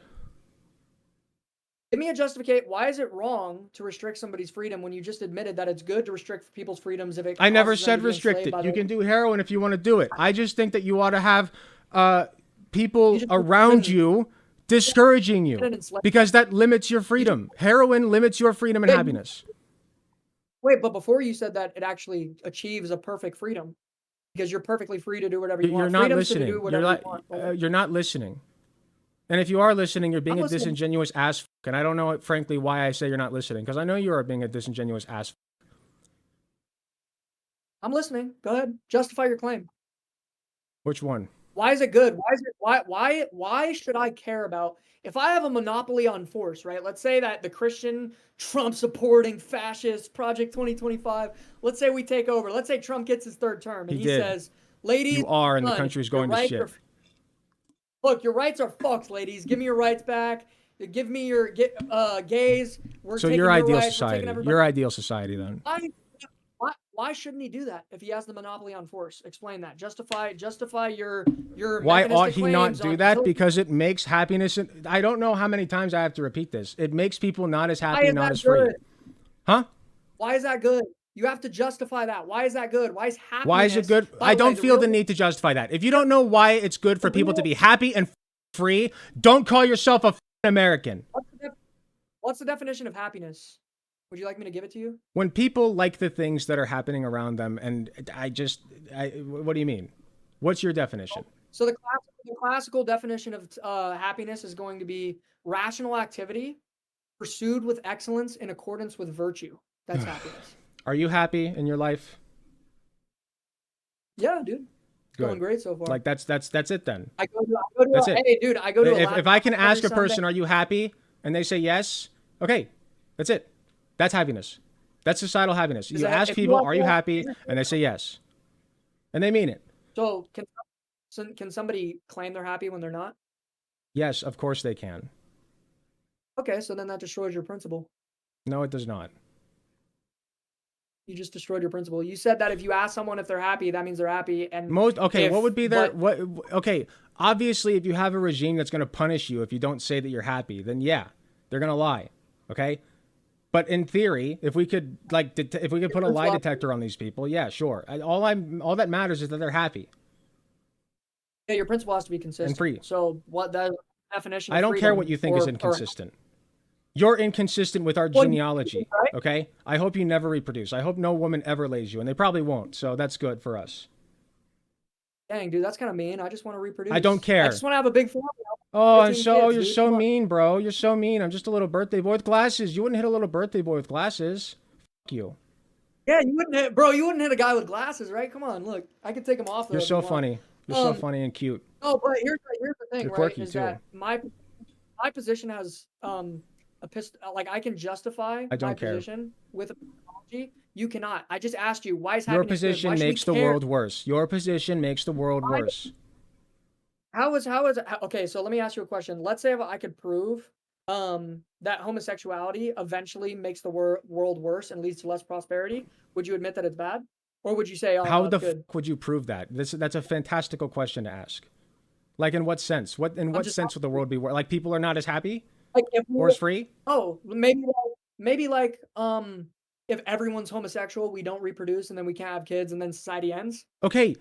Give me a justification. Why is it wrong to restrict somebody's freedom when you just admitted that it's good to restrict people's freedoms if it? I never causes them said to be restrict enslaved it. by You the- can do heroin if you want to do it. I just think that you ought to have people around you discouraging you because that limits your freedom. Heroin limits your freedom and happiness. Wait, but before you said that it actually achieves a perfect freedom because you're perfectly free to do whatever you want. You're not Freedom's to listening. do whatever you want. You're not listening. And if you are listening, you're being I'm a listening. disingenuous ass fuck. And I don't know, frankly, why I say you're not listening because I know you are being a disingenuous ass fuck. I'm listening. Go ahead. Justify your claim. Which one? Why is it good? Why should I care about if I have a monopoly on force, right? Let's say that the Christian Trump supporting fascist Project 2025, let's say we take over. Let's say Trump gets his third term and he says, ladies, You are, and the son, country's your going to rights shit. look, your rights are fucked, ladies. Give me your rights back. Give me your gays. We're So taking your your ideal rights. We're society. taking everybody. Your ideal society, then. Why shouldn't he do that if he has the monopoly on force? Explain that. Justify your. Why ought mechanistic he not claims do on that? killing- Because it makes happiness. I don't know how many times I have to repeat this. It makes people not as Why happy is and not that as free. good? Huh? Why is that good? You have to justify that. Why is that good? Why is happiness? Why is it good? By I the way, don't feel the need to justify that. If you don't know why it's good for people to be happy and free, don't call yourself a American. What's the definition of happiness? Would you like me to give it to you? When people like the things that are happening around them, and what do you mean? What's your definition? So the classical definition of happiness is going to be rational activity pursued with excellence in accordance with virtue. That's happiness. Are you happy in your life? Yeah, dude. It's Good. going great so far. Like that's it then. I go to That's a, it. hey, dude, I go to a If I can every ask a person, Sunday. are you happy? And they say yes, okay, that's it. That's happiness. That's societal happiness. You that- ask if you people, want are you to- happy? And they say yes. And they mean it. So can somebody claim they're happy when they're not? Yes, of course they can. Okay, so then that destroys your principle. No, it does not. You just destroyed your principle. You said that if you ask someone if they're happy, that means they're happy. And Okay, what would be their but- okay, obviously if you have a regime that's going to punish you if you don't say that you're happy, then yeah, they're going to lie. Okay? But in theory, if we could if we could put a lie detector on these people, yeah, sure. All that matters is that they're happy. Yeah, your principle has to be consistent. And free. So what the definition of I don't care freedom what you think is or- inconsistent. You're inconsistent with our Well, genealogy, right? okay? I hope you never reproduce. I hope no woman ever lays you, and they probably won't, so that's good for us. Dang, dude, that's kind of mean. I just want to reproduce. I don't care. I just want to have a big family. Oh, 15 you're kids, dude. so Come on. mean, bro. You're so mean. I'm just a little birthday boy with glasses. You wouldn't hit a little birthday boy with glasses. Fuck you. Yeah, you wouldn't hit a guy with glasses, right? Come on, look, I could take him off. Though, You're if so you want. funny. You're so funny and cute. Oh, but here's the thing, You're right? quirky, Is too. that my position has like I can justify I don't my care. position with epistemology. You cannot. I just asked you why is Your happiness good? position Why should we makes the care? world worse. Your position makes the world Why- worse. Okay, so let me ask you a question. Let's say if I could prove that homosexuality eventually makes the world worse and leads to less prosperity, would you admit that it's bad? Or would you say, oh, How no, the it's good? fuck would you prove that? That's a fantastical question to ask. Like, in what sense? In what just sense would the world be worse? Like, people are not as happy Like if we or were- as free? Oh, maybe like if everyone's homosexual, we don't reproduce and then we can't have kids and then society ends. Okay,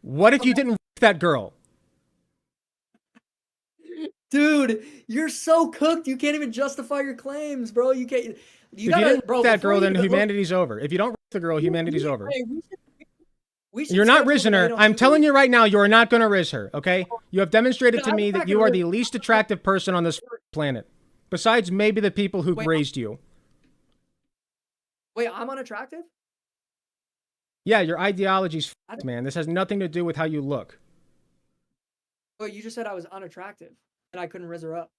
what if you didn't rape that girl? Dude, you're so cooked. You can't even justify your claims, bro. You can't. If you didn't rape that girl, then humanity's over. If you don't rape the girl, humanity's over. We should You're not schedule a rizzing her. debate on I'm telling Jubilee. you right now, you are not going to rizz her, okay? You have demonstrated to I'm me not that you gonna are rizz the her. least attractive person on this planet. Besides maybe the people who Wait, raised you. Wait, I'm unattractive? Yeah, your ideology's I don't- man. This has nothing to do with how you look. Wait, you just said I was unattractive and I couldn't rizz her up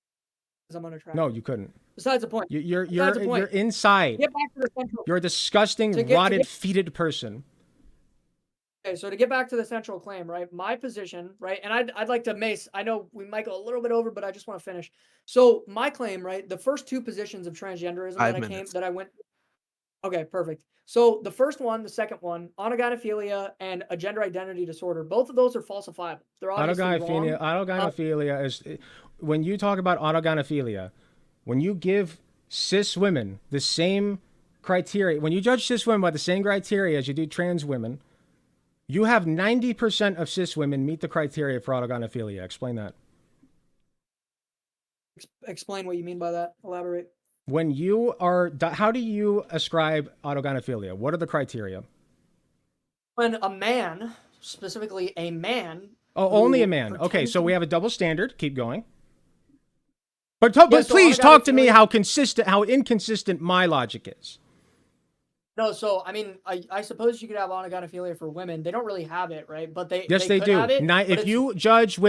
because I'm unattractive. No, you couldn't. Besides the point. You're Besides the point. you're inside. Get back to the central. You're a disgusting, rotted, fetid person. Okay, so to get back to the central claim, right? My position, right? And I'd like to, Mace, I know we might go a little bit over, but I just want to finish. So my claim, right? The first two positions of transgenderism that I went. Okay, perfect. So the first one, the second one, autogynephilia and a gender identity disorder, both of those are falsifiable. They're obviously wrong. Autogynephilia is when you talk about autogynephilia, when you give cis women the same criteria, when you judge cis women by the same criteria as you do trans women, you have 90% of cis women meet the criteria for autogynephilia. Explain that. Explain what you mean by that. Elaborate. When you are, how do you ascribe autogynephilia? What are the criteria? When a man, specifically a man. Oh, only a man. Okay, so we have a double standard. Keep going. But so please talk to me how inconsistent my logic is. No, so I mean, I suppose you could have autogynephilia for women. They don't really have it, right? But they Yes, they could do. have it, If you judge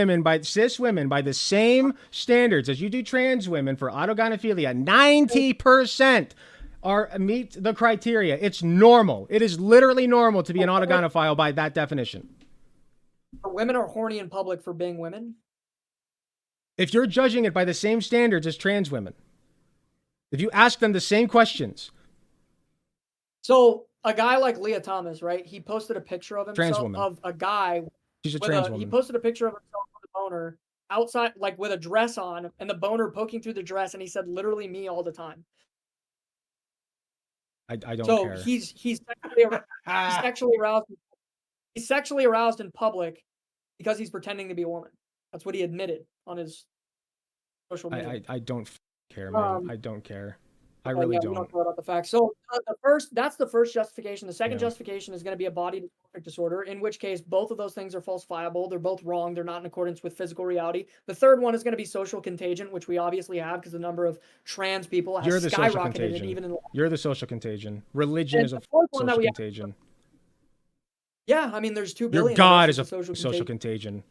cis women by the same standards as you do trans women for autogynephilia, 90% meet the criteria. It's normal. It is literally normal to be an autogynephile by that definition. Women are horny in public for being women. If you're judging it by the same standards as trans women, if you ask them the same questions. So a guy like Leah Thomas, right? He posted a picture of himself Trans woman. of a guy. She's a trans woman. He posted a picture of himself with a boner outside, like with a dress on, and the boner poking through the dress, and he said, "Literally me all the time." I don't care. So he's sexually aroused. He's sexually aroused in public because he's pretending to be a woman. That's what he admitted on his social media. I don't care, man. I don't care. I really don't. We don't care about the facts. So that's the first justification. The second justification is going to be a body dysmorphic disorder, in which case both of those things are falsifiable. They're both wrong. They're not in accordance with physical reality. The third one is going to be social contagion, which we obviously have because the number of trans people has skyrocketed. And even You're the social contagion. Religion is a social contagion. Yeah, I mean, there's 2 billion. Your God is a social contagion.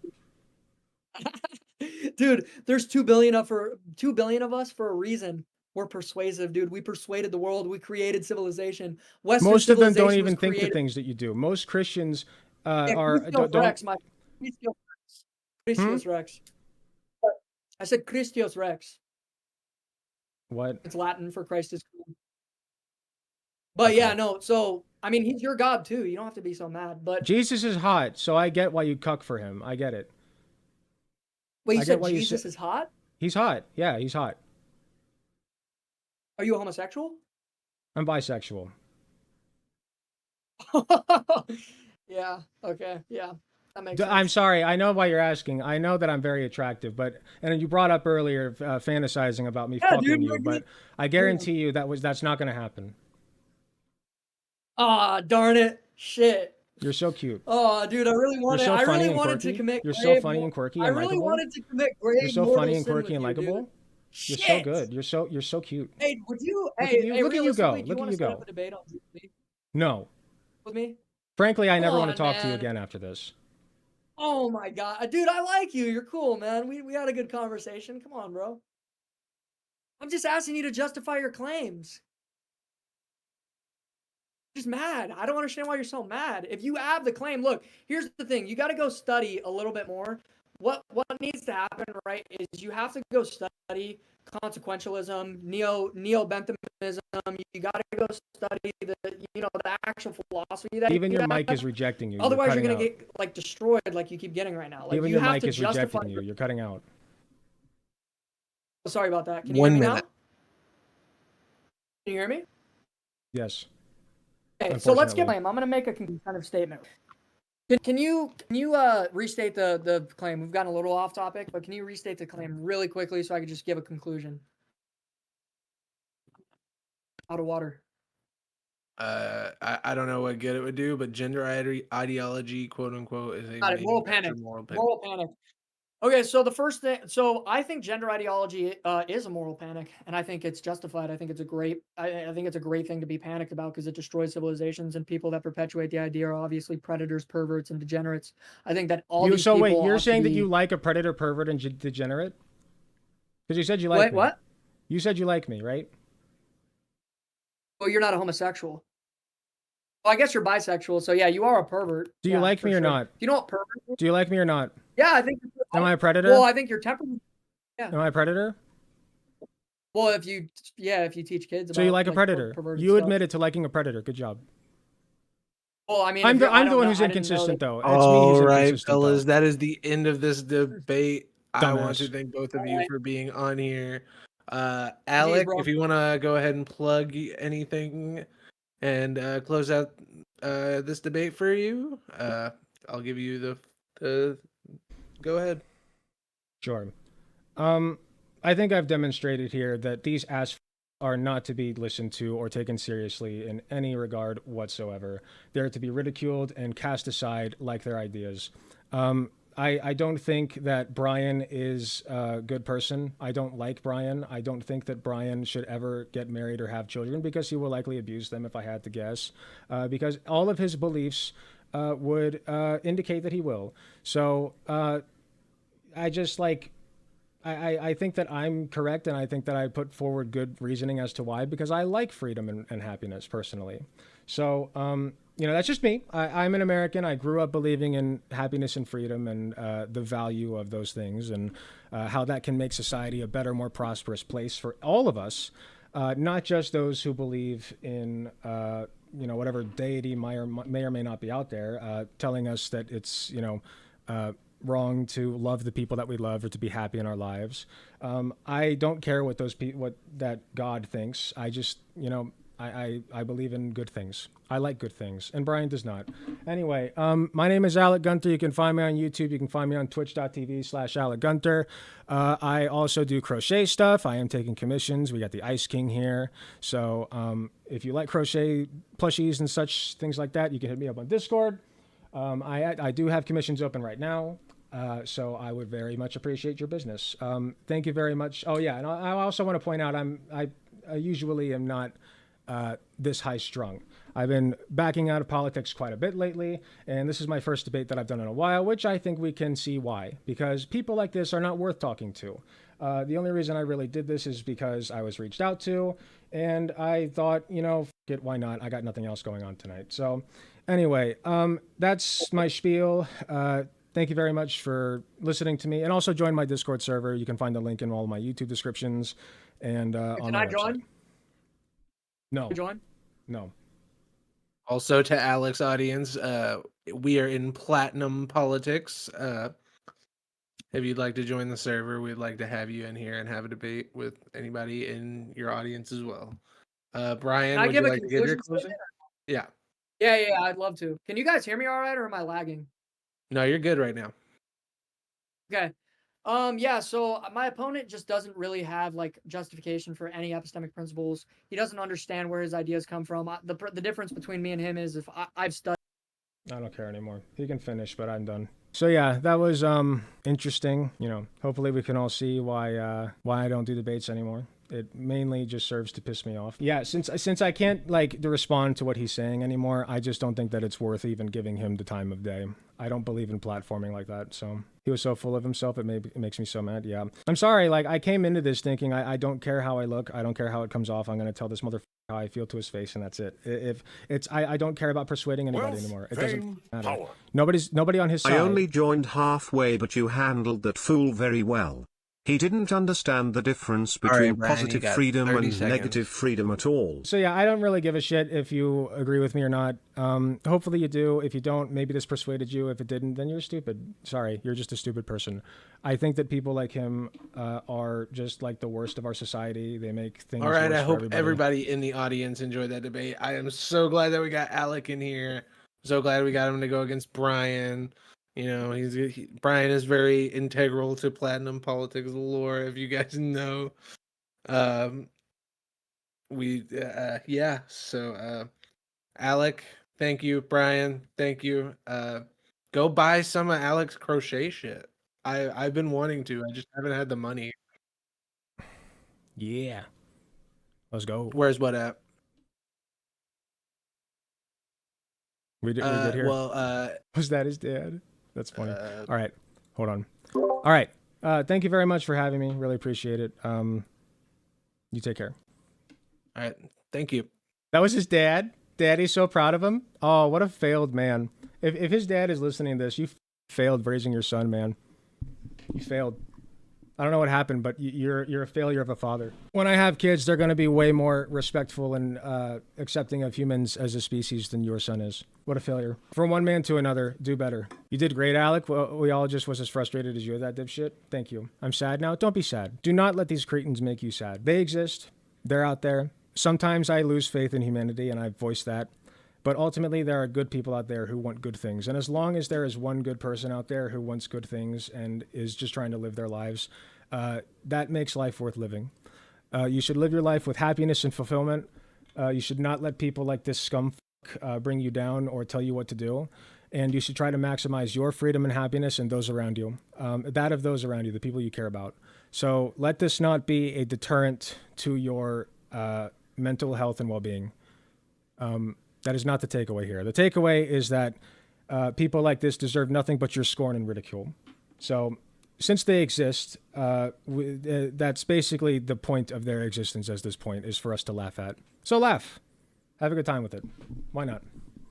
Dude, there's 2 billion of us for a reason. We're persuasive, dude. We persuaded the world. We created civilization. Most of them don't even think the things that you do. Most Christians don't. Rex, Christios Rex. I said Christios Rex. What? It's Latin for Christ is king. But yeah, no. So I mean, he's your God too. You don't have to be so mad. But Jesus is hot, so I get why you cuck for him. I get it. Wait, you said Jesus is hot? He's hot. Yeah, he's hot. Are you a homosexual? I'm bisexual. Yeah. Okay. Yeah. That makes sense. I'm sorry. I know why you're asking. I know that I'm very attractive, and you brought up earlier fantasizing about me fucking you, but I guarantee you that's not going to happen. Ah, darn it. Shit. You're so cute. Oh, dude, I really wanted to commit. You're so funny and quirky and likable. I really wanted to commit grave. You're so funny and quirky and likable. You're so good. You're so cute. Hey, would you? Look at you go. Look at you go. Set up a debate on Jubilee? No. With me? Frankly, I never want to talk to you again after this. Oh my god, dude, I like you. You're cool, man. We had a good conversation. Come on, bro. I'm just asking you to justify your claims. Just mad. I don't understand why you're so mad. If you have the claim, look, here's the thing. You got to go study a little bit more. What needs to happen, right, is you have to go study consequentialism, neo-benthamism. You got to go study the actual philosophy that even your mic is rejecting you. Otherwise, you're going to get like destroyed like you keep getting right now. Like, even your mic is rejecting you. You're cutting out. Sorry about that. Can you hear me now? Can you hear me? Yes. Okay, so let's get claim. I'm going to make a kind of statement. Can you restate the claim? We've gotten a little off topic, but can you restate the claim really quickly so I could just give a conclusion? Out of water. I don't know what good it would do, but gender ideology, quote unquote, is a Got it. Moral panic. manufactured moral panic. Moral panic. Okay, so the first thing, so I think gender ideology is a moral panic, and I think it's justified. I think it's a great, I think it's a great thing to be panicked about because it destroys civilizations, and people that perpetuate the idea are obviously predators, perverts, and degenerates. I think that all these So people wait, you're ought to saying that be- you like a predator, pervert, and degenerate? Because you said you like Wait, me. what? You said you like me, right? Well, you're not a homosexual. Well, I guess you're bisexual, so yeah, you are a pervert. Do you Yeah, like for me or sure. not? You know what pervert is? Do you like me or not? Yeah, I think. Am I a predator? Well, I think you're temperament. Yeah. Am I a predator? Well, if you teach kids about So you like a like, predator? perverted You stuff. admitted to liking a predator. Good job. Well, I mean, I'm if the you're- I I'm the don't one know- who's I didn't know inconsistent, that- though. It's me who's All right, inconsistent, fellas, though. that is the end of this debate. I want to Dumbass. thank both of you Alright. for being on here. Alec, bro. if you want to go ahead and plug anything and close out this debate for you, I'll give you the go ahead. Sure. I think I've demonstrated here that these ass are not to be listened to or taken seriously in any regard whatsoever. They're to be ridiculed and cast aside like their ideas. I don't think that Brian is a good person. I don't like Brian. I don't think that Brian should ever get married or have children because he will likely abuse them if I had to guess. Because all of his beliefs would indicate that he will. So I just like. I think that I'm correct, and I think that I put forward good reasoning as to why, because I like freedom and happiness personally. So, that's just me. I'm an American. I grew up believing in happiness and freedom and the value of those things and how that can make society a better, more prosperous place for all of us, not just those who believe in, whatever deity may or may not be out there, telling us that it's, wrong to love the people that we love or to be happy in our lives. I don't care what what that God thinks. I just, I believe in good things. I like good things, and Brian does not. Anyway, my name is Alec Gunter. You can find me on YouTube. You can find me on twitch.tv/Alec Gunter. I also do crochet stuff. I am taking commissions. We got the Ice King here. So if you like crochet plushies and such things like that, you can hit me up on Discord. I do have commissions open right now. So I would very much appreciate your business. Thank you very much. Oh yeah, and I also want to point out I usually am not this high strung. I've been backing out of politics quite a bit lately, and this is my first debate that I've done in a while, which I think we can see why. Because people like this are not worth talking to. The only reason I really did this is because I was reached out to, and I thought, f it, why not? I got nothing else going on tonight. So anyway, that's my spiel. Thank you very much for listening to me, and also join my Discord server. You can find the link in all of my YouTube descriptions and on Can my I join? website. No. Join? No. Also, to Alec's audience, we are in platinum politics. If you'd like to join the server, we'd like to have you in here and have a debate with anybody in your audience as well. Brian, Can I would give you a like to give your conclusion closing? Yeah. Yeah, I'd love to. Can you guys hear me all right, or am I lagging? No, you're good right now. Okay. Yeah, so my opponent just doesn't really have like justification for any epistemic principles. He doesn't understand where his ideas come from. The difference between me and him is if I've studied. I don't care anymore. He can finish, but I'm done. So yeah, that was interesting. Hopefully we can all see why I don't do debates anymore. It mainly just serves to piss me off. Yeah, since I can't respond to what he's saying anymore, I just don't think that it's worth even giving him the time of day. I don't believe in platforming like that. So he was so full of himself, it makes me so mad. Yeah, I'm sorry. I came into this thinking I don't care how I look. I don't care how it comes off. I'm gonna tell this motherfucker how I feel to his face, and that's it. If it's I don't care about persuading anybody anymore. It doesn't matter. Power. Nobody on his side. I only joined halfway, but you handled that fool very well. He didn't understand the difference All right, between Brian, you positive got freedom 30 and seconds. negative freedom at all. So yeah, I don't really give a shit if you agree with me or not. Hopefully you do. If you don't, maybe this persuaded you. If it didn't, then you're stupid. Sorry, you're just a stupid person. I think that people like him are just like the worst of our society. They make things. All right, worse I for hope everybody in the audience enjoyed that debate. I am so glad that we got Alec in here. So glad we got him to go against Brian. Brian is very integral to platinum politics lore, if you guys know. So Alec, thank you. Brian, thank you. Go buy some of Alec's crochet shit. I've been wanting to. I just haven't had the money. Yeah. Let's go. Where's what at? We good here. Well, Was that his dad? That's funny. All right. Hold on. All right. Thank you very much for having me. Really appreciate it. You take care. all right. Thank you. That was his dad. Daddy's so proud of him. Oh, what a failed man. If his dad is listening to this, you failed raising your son, man. You failed. I don't know what happened, but you're a failure of a father. When I have kids, they're going to be way more respectful and accepting of humans as a species than your son is. What a failure. From one man to another, do better. You did great, Alec. We all just was as frustrated as you, that dipshit. Thank you. I'm sad now. Don't be sad. Do not let these cretins make you sad. They exist. They're out there. Sometimes I lose faith in humanity, and I've voiced that. But ultimately, there are good people out there who want good things. And as long as there is one good person out there who wants good things and is just trying to live their lives, that makes life worth living. You should live your life with happiness and fulfillment. You should not let people like this scum bring you down or tell you what to do. And you should try to maximize your freedom and happiness and those around you, that of those around you, the people you care about. So let this not be a deterrent to your mental health and well-being. That is not the takeaway here. The takeaway is that people like this deserve nothing but your scorn and ridicule. So since they exist, that's basically the point of their existence at this point, is for us to laugh at. So laugh. Have a good time with it. Why not?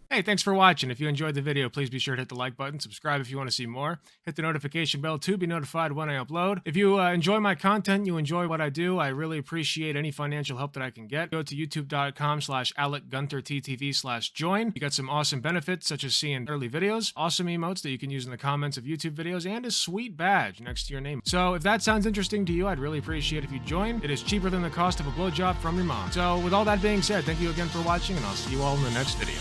Hey, thanks for watching. If you enjoyed the video, please be sure to hit the like button, subscribe if you want to see more, hit the notification bell to be notified when I upload. If you enjoy my content, you enjoy what I do, I really appreciate any financial help that I can get. Go to youtube.com/AlecGunterTTV/join. You got some awesome benefits, such as seeing early videos, awesome emotes that you can use in the comments of YouTube videos, and a sweet badge next to your name. So if that sounds interesting to you, I'd really appreciate if you join. It is cheaper than the cost of a blowjob from your mom. So with all that being said, thank you again for watching, and I'll see you all in the next video.